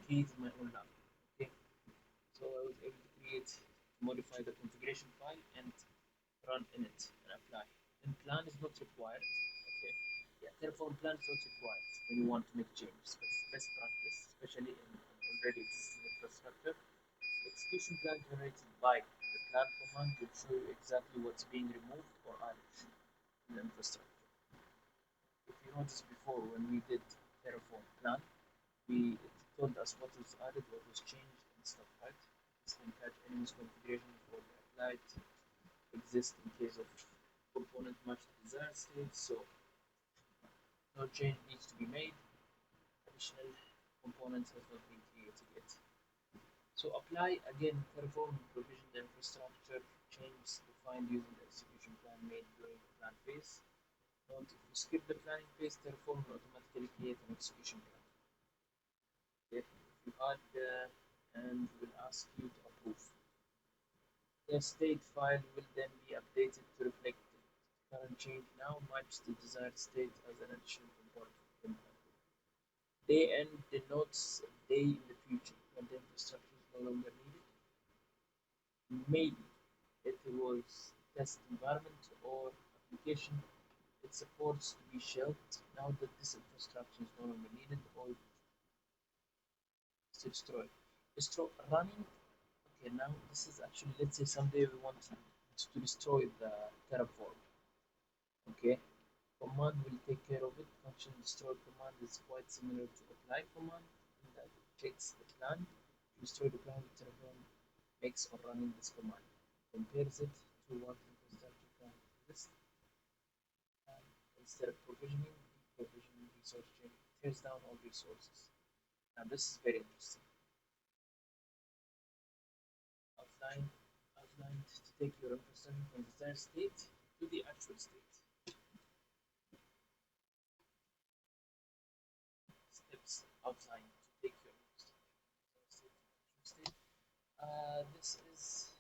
Speaker 2: created my own lab. Okay, so I was able to create, modify the configuration file and run in it and apply. And plan is not required. Okay, yeah, Terraform plan is not required when you want to make changes, but it's best practice, especially in already existing infrastructure. The execution plan generated by the plan command will show you exactly what's being removed or added in the infrastructure. If you noticed before when we did Terraform plan, it told us what was added, what was changed, and stuff, right? This can catch any misconfiguration before they applied, exist in case of component match the desired state, so no change needs to be made. Additional components has not been created yet. So apply again, perform provision the infrastructure changes defined using the execution plan made during the plan phase. Note if you skip the planning phase, Terraform will automatically create an execution plan. If you add and will ask you to approve. The state file will then be updated to reflect the current change now match the desired state as an additional component. Day end denotes a day in the future when the infrastructure is no longer needed. Maybe it was test environment or application it supports to be shelved now that this infrastructure is no longer needed or it's destroyed. Running Okay, now this is actually, let's say someday we want to destroy the Terraform. Okay, command will take care of it. Function destroy command is quite similar to apply command in that it checks the plan to destroy the plan with Terraform makes on running this command. Compares it to what infrastructure can exist, and instead of provisioning, deprovisioning resource chain tears down all resources. Now this is very interesting. Outline outlined to take your infrastructure from desired state to the actual state. Steps outlined to take your infrastructure from desired state to the actual state. This is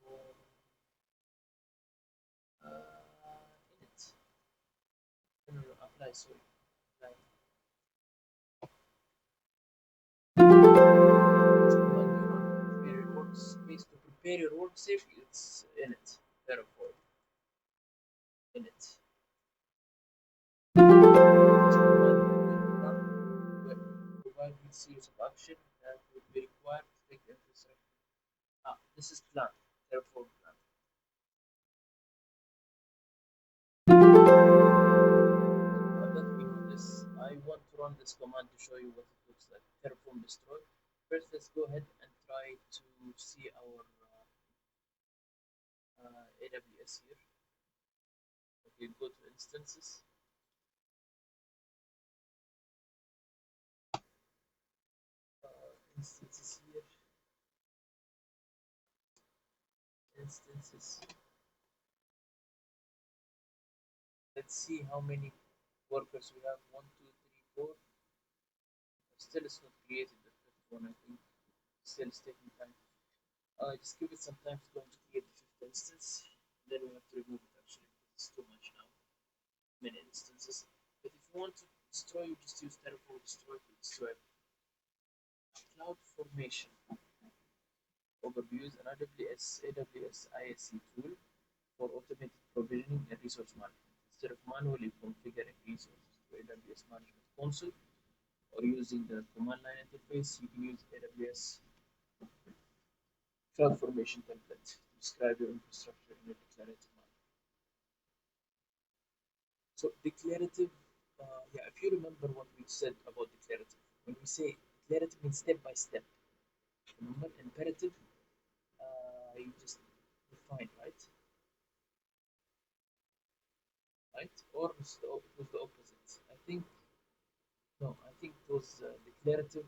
Speaker 2: for init. No, no, apply. Sorry, apply. Command you run prepare your workspace to prepare your workspace. It's init. Terraform init. Command will run will provide you series of action that would be required to take the infrastructure. This is plan. Terraform plan. Now that we know this, I want to run this command to show you what it looks like. Terraform destroy. First, let's go ahead and try to see our AWS here. Okay, go to instances. Instances here. Instances. Let's see how many workers we have. 1, 2, 3, 4. Still, it's not created. The fifth one, I think. Still, it's taking time. Just give it some time to go and create the fifth instance. Then we have to remove it actually because it's too much now. Many instances. But if you want to destroy, you just use Terraform destroy to destroy. CloudFormation overviews an AWS IaC tool for automated provisioning and resource management. Instead of manually configuring resources to AWS Management Console or using the command line interface, you can use AWS CloudFormation template to describe your infrastructure in a declarative manner. So declarative, yeah, if you remember what we said about declarative, when we say declarative means step by step. Remember imperative, you just define, right? Right? Or it was the opposite. I think no, I think it was declarative.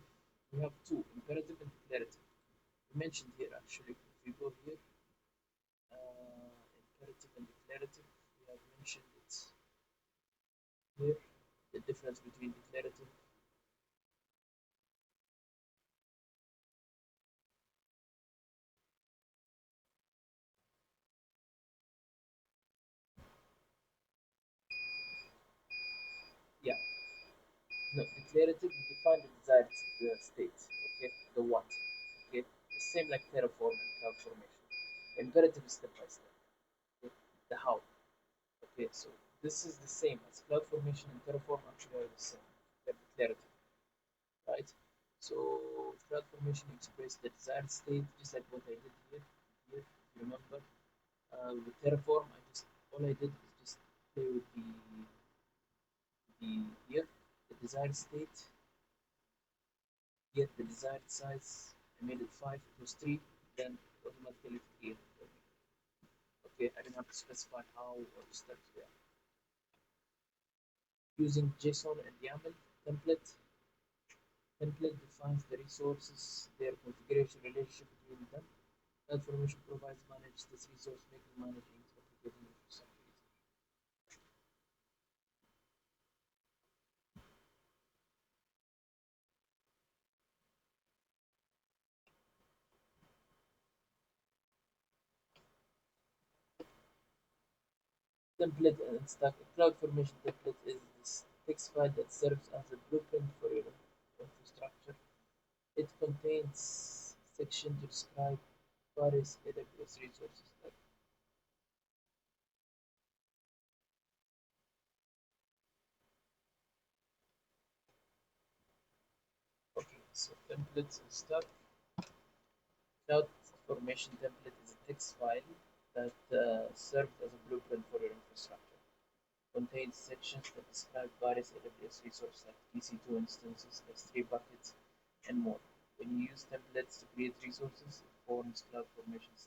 Speaker 2: We have two, imperative and declarative. We mentioned here actually. If you go here, imperative and declarative, we have mentioned it here. The difference between declarative. Yeah, no, declarative, you define the desired state, okay, the what, okay, the same like Terraform and CloudFormation. Imperative is step by step, okay? The how, okay, so this is the same as CloudFormation and Terraform actually are the same, they're declarative, right? So CloudFormation express the desired state, just like what I did here, here, if you remember, with Terraform, all I did is just play with the here, the desired state, get the desired size. I made it 5, it was 3, then it automatically created for me. Okay, I didn't have to specify how or the steps there. Using JSON and YAML template. Template defines the resources, their configuration relationship between them. CloudFormation provides manage this resource, making managing replicating infrastructure easy. Template and stack. CloudFormation template is this text file that serves as a blueprint for your infrastructure. It contains section to describe various AWS resources like okay, So templates and stuff. CloudFormation template is a text file that serves as a blueprint for your infrastructure. Contains sections that describe various AWS resources like EC2 instances, S3 buckets, and more. When you use templates to create resources, it forms CloudFormation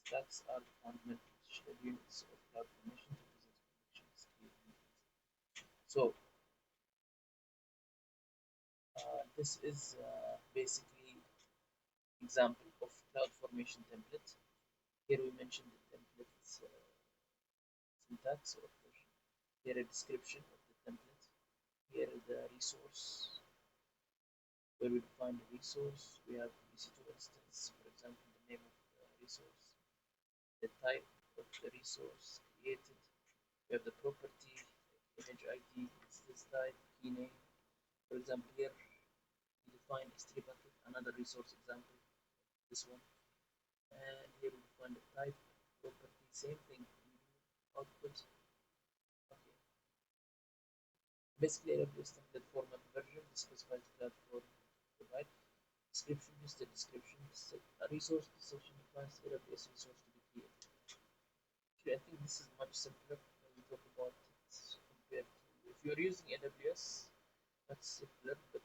Speaker 2: stacks are the fundamental units of CloudFormation to present connections. So this is basically example of CloudFormation template. Here we mentioned the template's syntax or version. Here a description of the template. Here the resource where we define the resource. We have EC2 instance, for example, the name of the resource, the type of the resource created. We have the property, image ID, instance type, key name. For example, here we define S3 bucket, another resource example, this one. And here we define the type, property, same thing, output. Okay. Basically, AWS template format version specifies the platform provide. Description is the description. A resource section defines AWS resource to be created. Actually, I think this is much simpler when we talk about it compared to if you're using AWS, that's simpler, but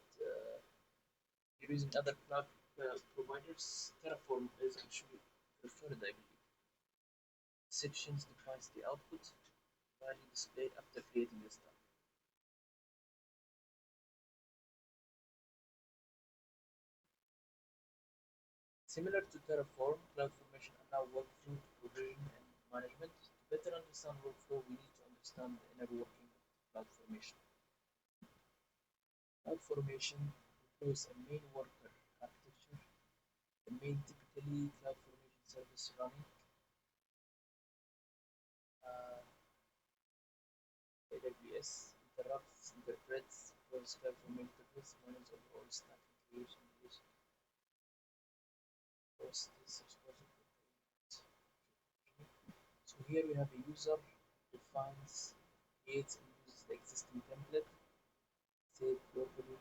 Speaker 2: you're using other cloud providers, Terraform is actually preferred, I believe. Sections defines the output value displayed after creating the stuff. Similar to Terraform, CloudFormation allows workflow provision and management. To better understand workflow, we need to understand the inner working of CloudFormation. CloudFormation employs a main worker architecture. The main typically CloudFormation service running AWS interrupts, interprets, calls CloudFormation interface, manages overall stack creation, host this project. So here we have a user defines, creates and uses the existing template, save locally.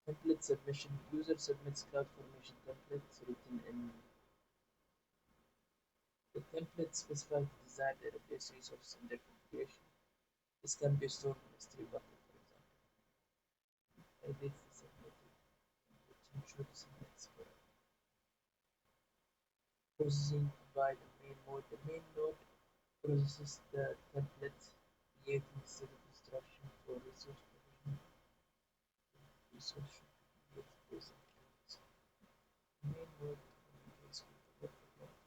Speaker 2: Template submission, user submits CloudFormation templates written in the template specifies the desired database resource and their configuration. This can be stored in S3 bucket, for example. Edit the submitted template to ensure the syntax is correct. Processing by the main node. The main node processes the template, creating a set of instructions for resource provision. Resource should be created based on clients. The main node communicates with the worker node.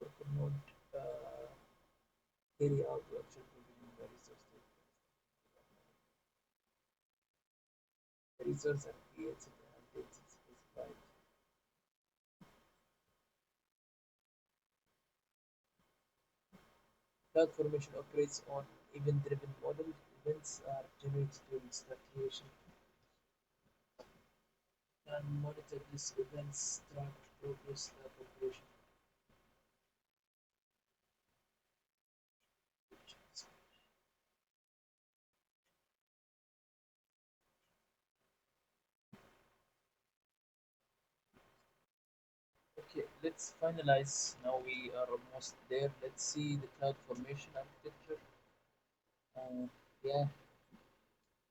Speaker 2: Worker node carry out the actual provisioning the resource data. The resources are created and updated specified. CloudFormation operates on event-driven model. Events are generated during stack creation. Can monitor these events, track progress, stack operation. Okay, let's finalize. Now we are almost there. Let's see the CloudFormation architecture. Yeah,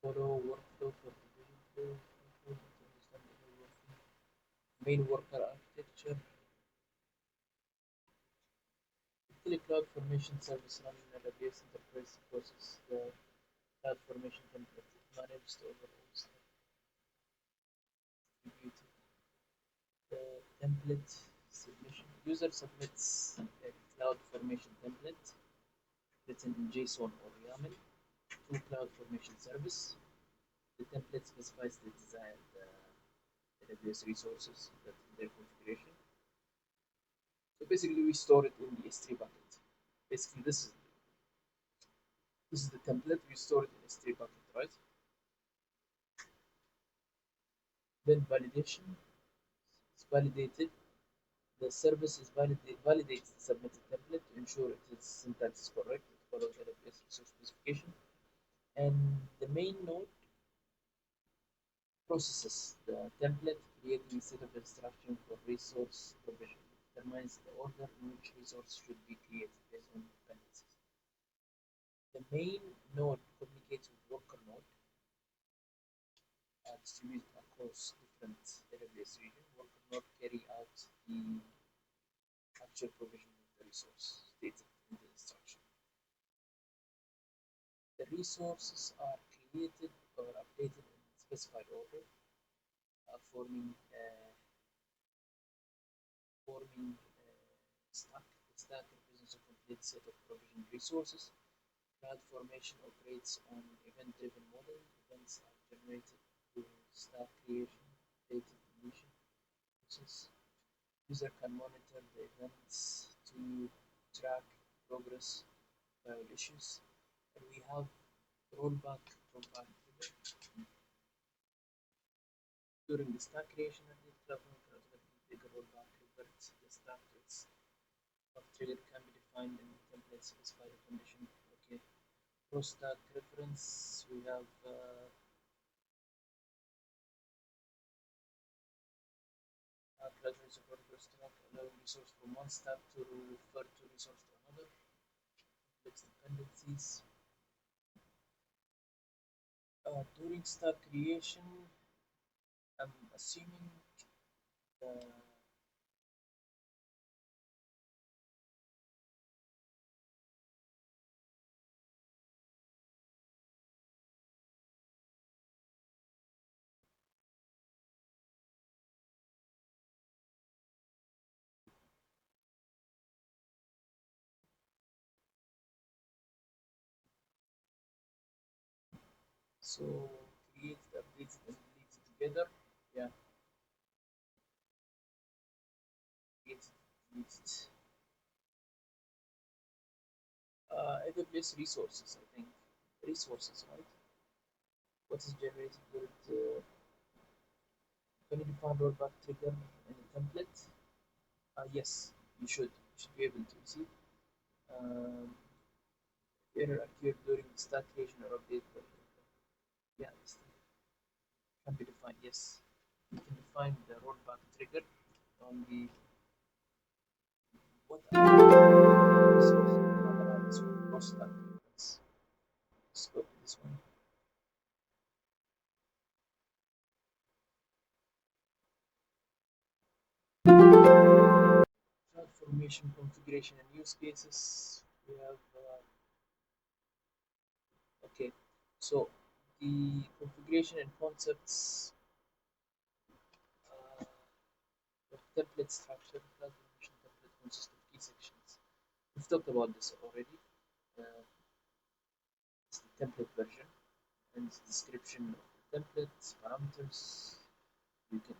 Speaker 2: follow workflow for provision flow, to understand the workflow. Main worker architecture. Typically, CloudFormation service running in AWS enterprise process the CloudFormation template. It manages the overall stack distributed. The template submission. User submits a CloudFormation template written in JSON or YAML to CloudFormation service. The template specifies the desired AWS resources that in their configuration. So basically, we store it in the S3 bucket. Basically, this is the template. We store it in S3 bucket, right? Then validation is validated. The service is validates the submitted template to ensure its syntax is correct. It follows AWS resource specification. And the main node processes the template, creating a set of instructions for resource provision. It determines the order in which resource should be created based on dependencies. The main node communicates with worker node distributed across different database regions. Worker node carry out the actual provision of the resource stated in the instruction. The resources are created or updated in specified order, stack. The stack represents a complete set of provisioned resources. CloudFormation operates on event-driven model. Events are generated during stack creation, data deletion process. User can monitor the events to track progress, file issues, and we have rollback trigger. During the stack creation and the development trigger rollback reverts the stack to its trigger can be defined in the template specify the condition. Okay. Pro stack reference we have class support pro stack allowing resource from one stack to refer to resource to another. Complex dependencies. During stack creation, I'm assuming the so create, updates, and delete together. Yeah, create, delete. AWS resources, I think. Resources, right? What is generated with can you define rollback trigger in a template? Yes, you should. You should be able to see. Um, error occurred during the stack creation or update. Yeah, this can be defined. Yes, you can define the rollback trigger on the what resource analysis for cross stack reference. Let's go to this one. CloudFormation configuration and use cases. We have okay. So the configuration and concepts uh, of template structure. CloudFormation template consists of key sections. We've talked about this already. Uh, it's the template version and the description of the template, parameters. You can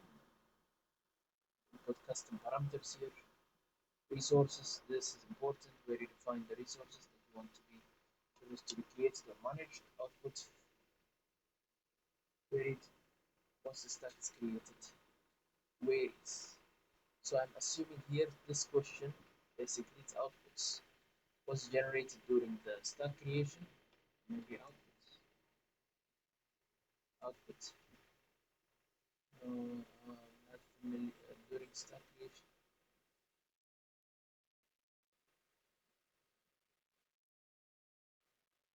Speaker 2: put custom parameters here. Resources. This is important where you define the resources that you want to be created or managed. Output queried process that is created. Queries. So I'm assuming here this question basically its outputs was generated during the stack creation, maybe outputs not familiar, during stack creation.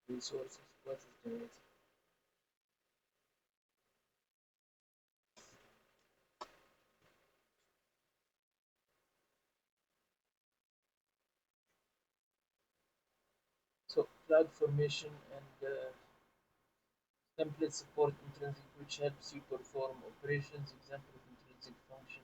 Speaker 2: Resources, what is generated? So CloudFormation and template support intrinsic, which helps you perform operations. Example of intrinsic function.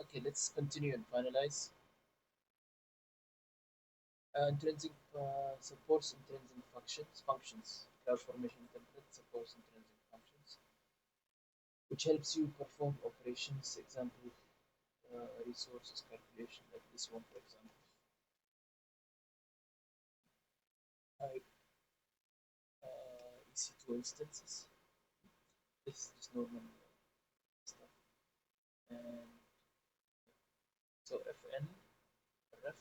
Speaker 2: Okay, let's continue and finalize. Intrinsic supports intrinsic functions. CloudFormation template supports intrinsic functions, which helps you perform operations. Example, resources calculation, like this one, for example. Type EC2 instances. This is just normal stuff. And so fn ref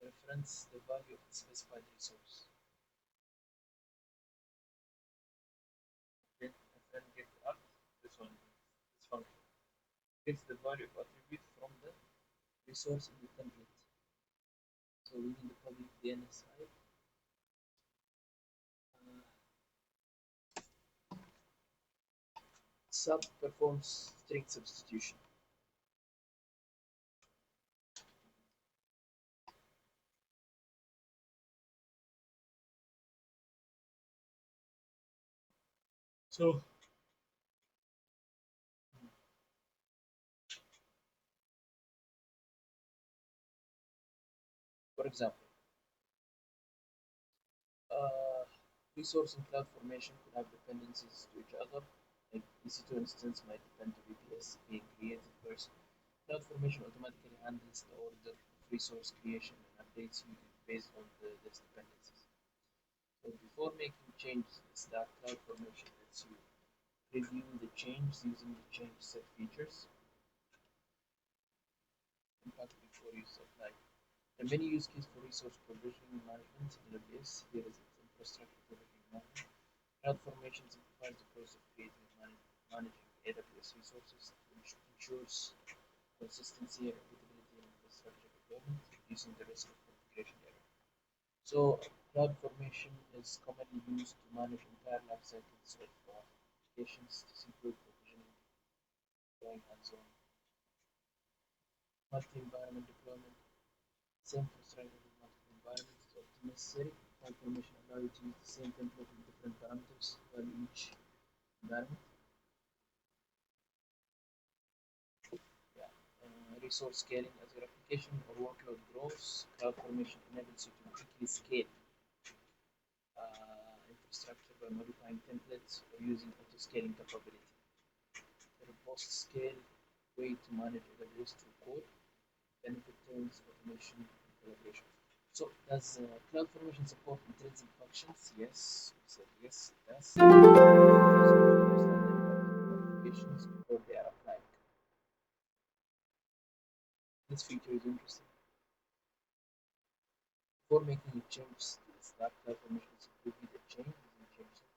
Speaker 2: reference the value of the specified resource. Then fn get out this one, this function gets the value of attribute from the resource in the template. So we need the public DNS side. Sub performs string substitution. So, for example, uh, resource and CloudFormation could have dependencies to each other. Like EC2 instance might depend on VPS being created first. CloudFormation automatically handles the order of resource creation and updates you based on these dependencies. So before making changes in the stack, CloudFormation lets you review the changes using the change set features. Impact before you apply. The many use case for resource provisioning management in AWS. Here is its infrastructure provisioning management. CloudFormation simplifies the process of creating and managing AWS resources, which ensures consistency and repeatability in infrastructure deployment, reducing the risk of configuration error. So, CloudFormation is commonly used to manage entire life cycles of applications. This includes provisioning, deploying, and so on. Multi-environment deployment. Same infrastructure with multiple environments is often necessary. CloudFormation allows you to use the same template with different parameters for each environment. Yeah. Resource scaling. As your application or workload grows, CloudFormation enables you to quickly scale infrastructure by modifying templates or using auto-scaling capability. The robust scale way to manage AWS through code, benefit terms, automation, and collaboration. So, does CloudFormation support intrinsic functions? Yes, we said yes, it does. Modifications before they are applied. This feature is interesting. Before making a change to the stack, CloudFormation should review the change using change set.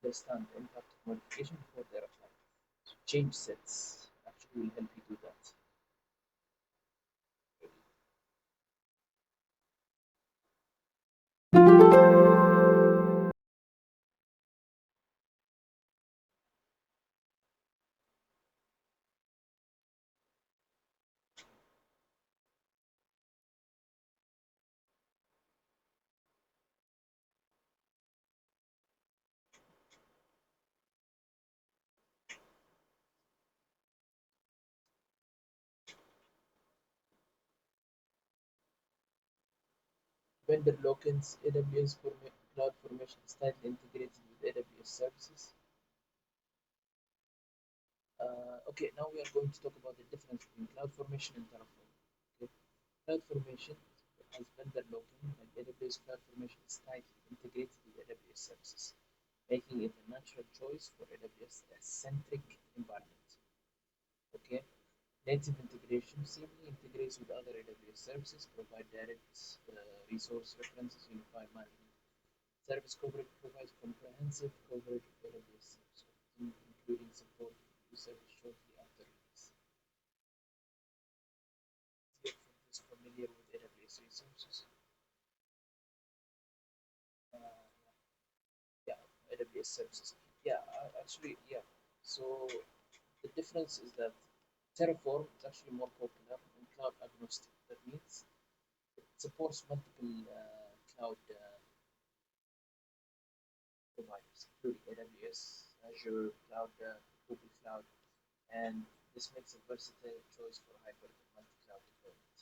Speaker 2: Understand the impact of modification before they are applied. So change sets actually will help you do that. Vendor lock-ins, AWS CloudFormation is tightly integrated with AWS services. Okay, now we are going to talk about the difference between CloudFormation and Terraform. Okay. CloudFormation has vendor lock-in, and AWS CloudFormation is tightly integrated with AWS services, making it a natural choice for AWS-centric environment. Okay, native integration seamlessly integrates with other AWS services, provide direct resource references, unified management. Service coverage provides comprehensive coverage of AWS services, including support for new service shortly after release. Here for those familiar with AWS resources, uh, yeah, AWS services. Yeah, actually, yeah. So the difference is that Terraform is actually more popular and cloud agnostic. That means it supports multiple cloud providers, including AWS, Azure, Cloud, Google Cloud, and this makes a versatile choice for hybrid and multi-cloud deployment.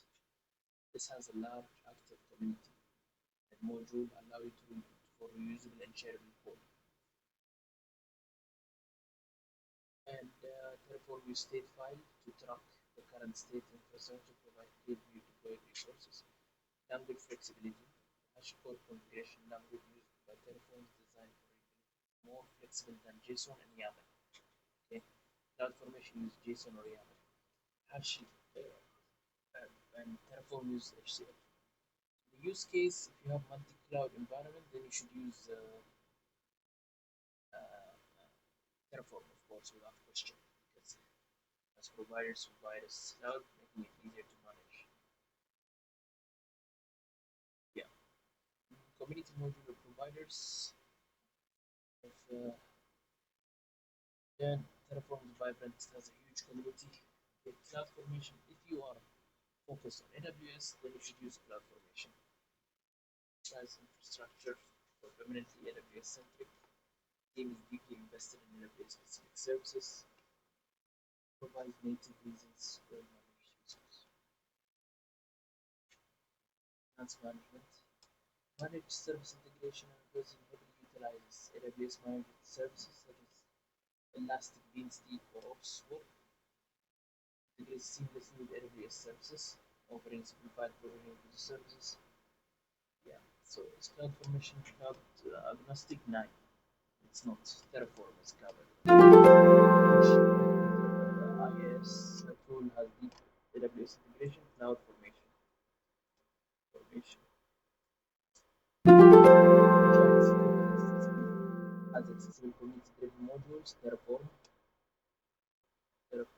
Speaker 2: This has a large active community, and module allow you to input for reusable and shareable code. And Terraform use state file to track the current state infrastructure, provide clear view deployed resources. Language flexibility. Hash code configuration language used by Terraform is designed for more flexible than JSON and YAML. Okay. CloudFormation use JSON or YAML. Hashi and Terraform use HCL. The use case, if you have multi-cloud environment, then you should use Terraform, of course, without question, because as providers provide us cloud, making it easier to manage. Yeah, community modular providers. If then Terraform is vibrant, has a huge community. With CloudFormation, if you are focused on AWS, then you should use CloudFormation. As infrastructure for permanently AWS centric, team is deeply invested in AWS specific services, provides native reasons for managed users. Enhanced management. Managed service integration and version heavily utilizes AWS managed services such as Elastic Beanstalk or OpsWork. Integrates seamlessly with AWS services, offering simplified provisioning of the services. Yeah, so it's CloudFormation cloud agnostic 9. It's not. Terraform is covered. Which IaC tool has deep AWS integration, CloudFormation. Formation. Has accessible community-driven modules, Terraform.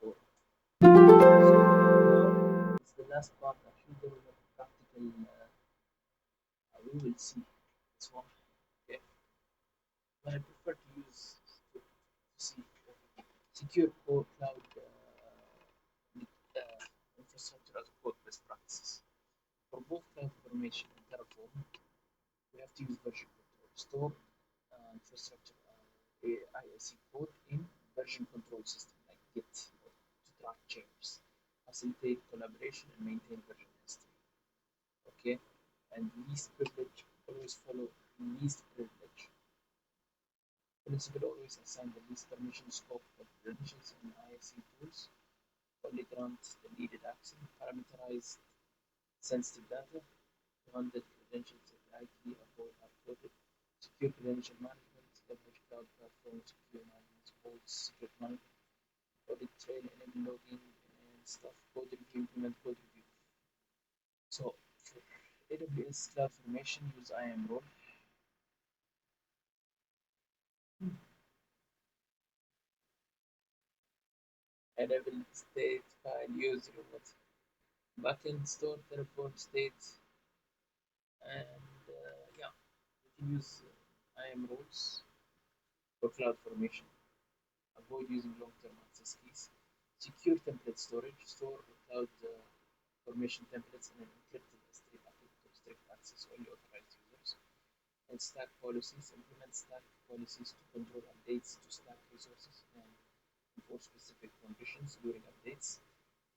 Speaker 2: So now it's the last part. Actually, there was a practical. We will see this one. Okay, but I prefer to use to see secure core cloud infrastructure as a code best practices. For both CloudFormation and Terraform, we have to use version control. Store infrastructure IaC code in version control system like Git to track changes, facilitate collaboration, and maintain version history. Okay, and least privilege, always follow least privilege principle. Always assign the least permission scope of credentials in IaC tools. Only grant the needed access. Parameterize sensitive data. Handle credentials lightly. Avoid hard-coded. Secure credential management. Leverage cloud platform. Secure management supports secret management. Audit trail. Enable logging and stuff. Code review. Implement code review. So for AWS CloudFormation, use IAM role. Enable state file use remote backend store Terraform state, and yeah, you can use IAM roles for CloudFormation. Avoid using long-term access keys. Secure template storage. Store cloud formation templates in an encrypted S3 bucket to restrict access only authorized users. And stack policies. Implement stack policies to control updates to stack resources and enforce specific conditions during updates.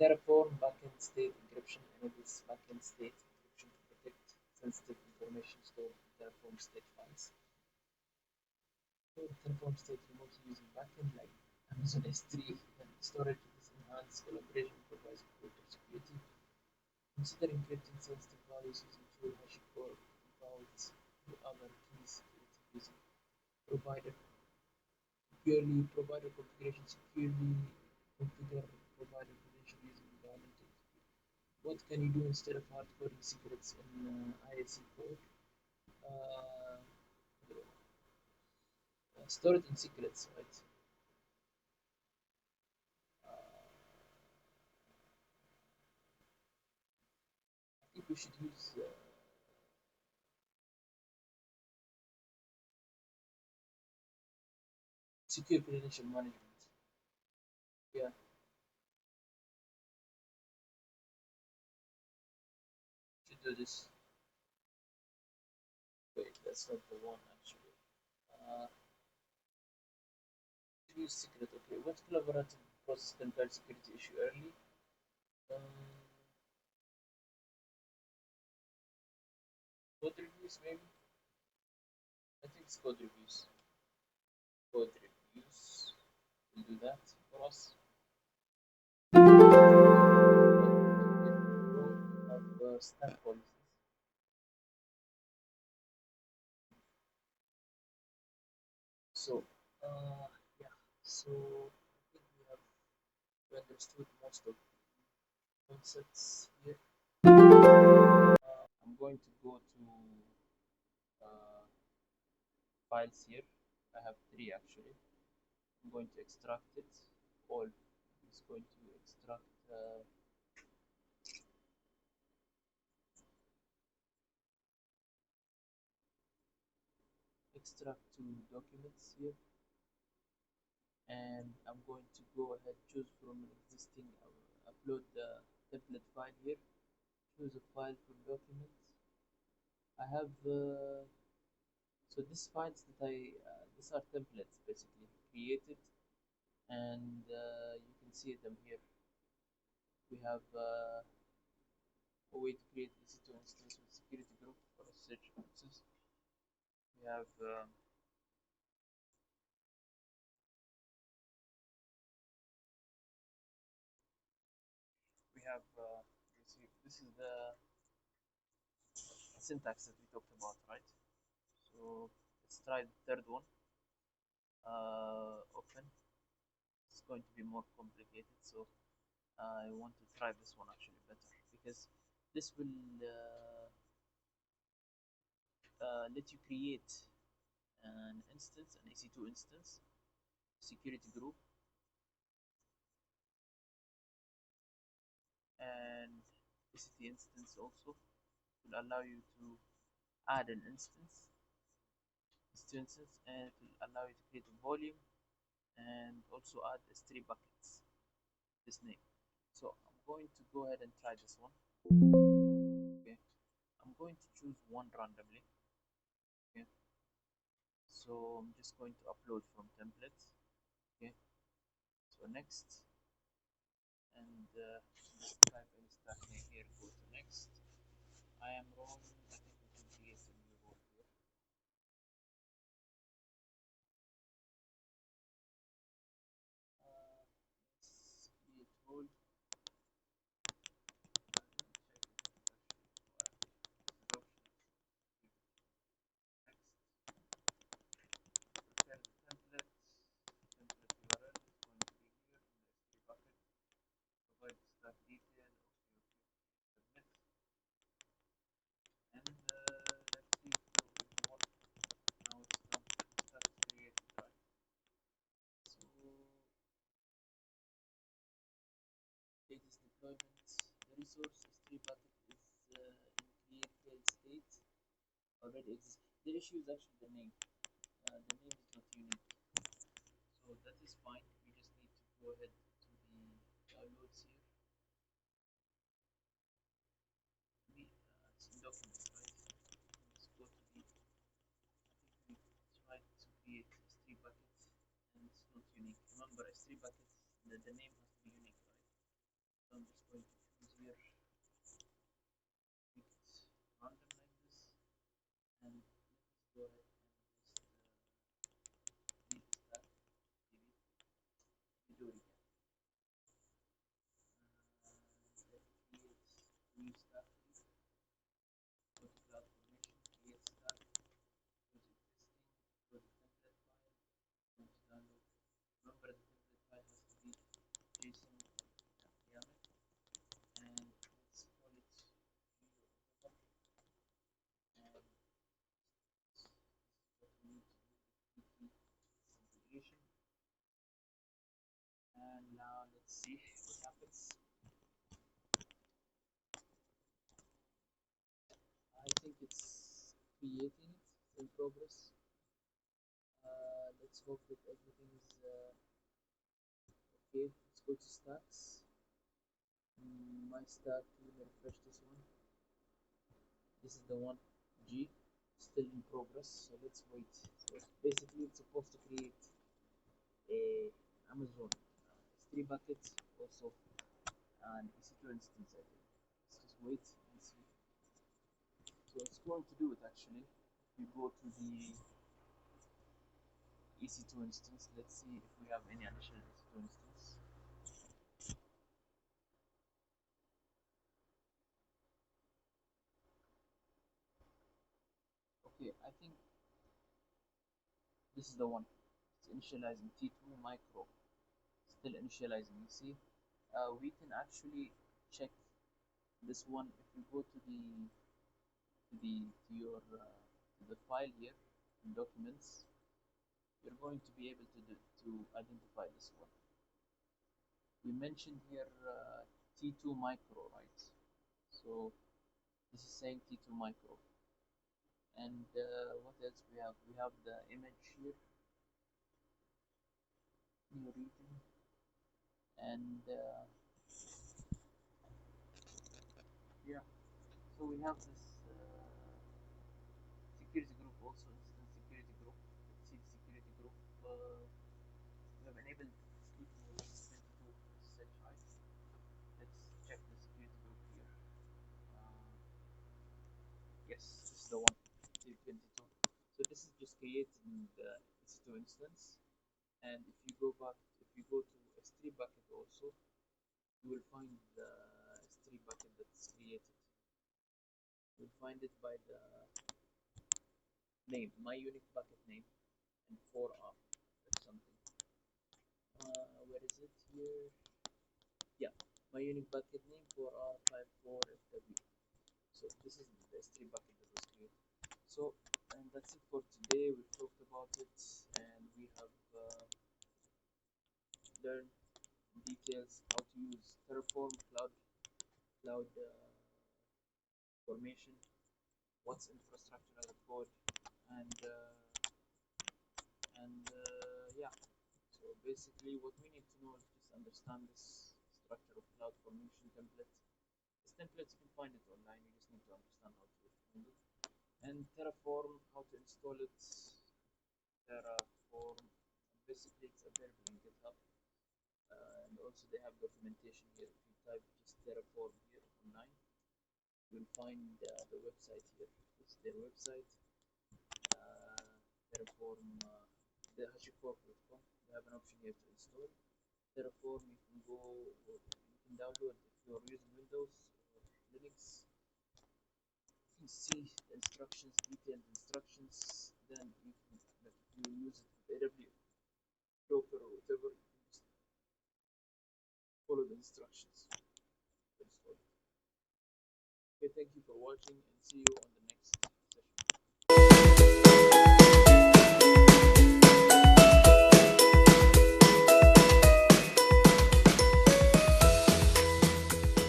Speaker 2: Terraform backend state encryption enables backend state encryption to protect sensitive information stored in Terraform state files. Terraform state remotely using backend like Amazon S3 and storage is enhanced collaboration, provides greater security. Consider encrypting sensitive values using tool HashiCorp vaults to other key security using provider provider configuration securely configure provider credential using environment. What can you do instead of hard coding secrets in IaC code? Uh, Store it in secrets, right? I think we should use secure credential management. Yeah, should do this. Wait, that's not the one actually. Uh, use secret. Okay, what collaborative process can catch security issue early? Um, Code reviews maybe. I think it's code reviews. Code reviews will do that for us. Of stack policies. So, yeah. So I think we have you understood most of the concepts here. I'm going to go to uh, files here. I have three actually. I'm going to extract it all. I'm just going to extract to documents here, and I'm going to go ahead choose from an existing upload the template file here. Choose a file from documents. I have so these files that these are templates basically created, and you can see them here. We have a way to create EC2 instance with security group for SSH access. We have you see this is the syntax that we talked about, right? So let's try the third one. Open. It's going to be more complicated, so I want to try this one actually better because this will let you create an instance, an EC2 instance, security group, and EC2 instance also will allow you to add an instances, and it will allow you to create a volume and also add S3 buckets, this name. So I'm going to go ahead and try this one. Okay, I'm going to choose one randomly. Okay, so I'm just going to upload from templates. Okay, so next, and just type in stack name here, go to next. I am wrong. I think we should create a new role here. Let's create role. Prepare the template. Template URL is going to be here in the S3 bucket. Provide the stack detail. Okay, submit. And let's see if it will work. Now it's done. Stack is created, right? So latest deployment. The resource S3 bucket is in create failed state. Already exists. The issue is actually the name. The name is not unique, so that is fine. We just need to go ahead to the downloads here. It's in documents, right? Let's go to the. I think we tried to create S3 buckets, and it's not unique. Remember, S3 buckets, the name has to be unique, right? So I'm just going to choose here, make it random like this, and let's go ahead and just delete that. We do it again. Let's create new stack. Go to CloudFormation, create stack, choose existing, go to template file, go to download. Remember the template file has to be JSON or YAML, and let's call it view and this is what we need to do with configuration. And now let's see what happens. I think it's creating it, in progress. Let's hope that everything is okay. Let's go to stacks. My stack, let me refresh this one. This is the one G, still in progress, so let's wait. So basically it's supposed to create a Amazon S3 bucket, also an EC2 instance, I think. Let's just wait and see. So it's going to do it actually. We go to the EC2 instance. Let's see if we have any additional EC2 instance. Okay, I think this is the one. It's initializing T2 micro. Still initializing, you see? we can actually check this one if you go to the file here in documents. You're going to be able to identify this one. We mentioned here T2 micro, right? So this is saying T2 micro. And what else we have? We have the image here, new region, and yeah. So we have this security group also, instance security group. Let's see the security group. We have enabled T2 set height. Let's check the security group here. Uh, yes, this is the one, T22. So this is just creating the EC2 instance. And if you go back, if you go to S3 bucket also, you will find the S3 bucket that's created. You'll find it by the name, my unique bucket name, and 4R. That's something. Where is it here? Yeah, my unique bucket name 4R54FW. So this is the S3 bucket that was created. So, and that's it for today. We've talked about it, and we have learned details how to use Terraform, Cloud Formation, what's infrastructure as a code, and yeah. So basically, what we need to know is just understand this structure of CloudFormation template. This template you can find it online. You just need to understand how to find it. And Terraform, how to install it. Terraform, basically it's available in GitHub. And also they have documentation here. If you type just Terraform here online, you'll find the website here. This is their website. Terraform, the hashicorp.com. You have an option here to install Terraform. You can go, you can download if you're using Windows or Linux. You can see the instructions, detailed instructions. Then you can, like, if you use it with AWS, Docker or whatever, you can just follow the instructions to install it. Okay, thank you for watching and see you on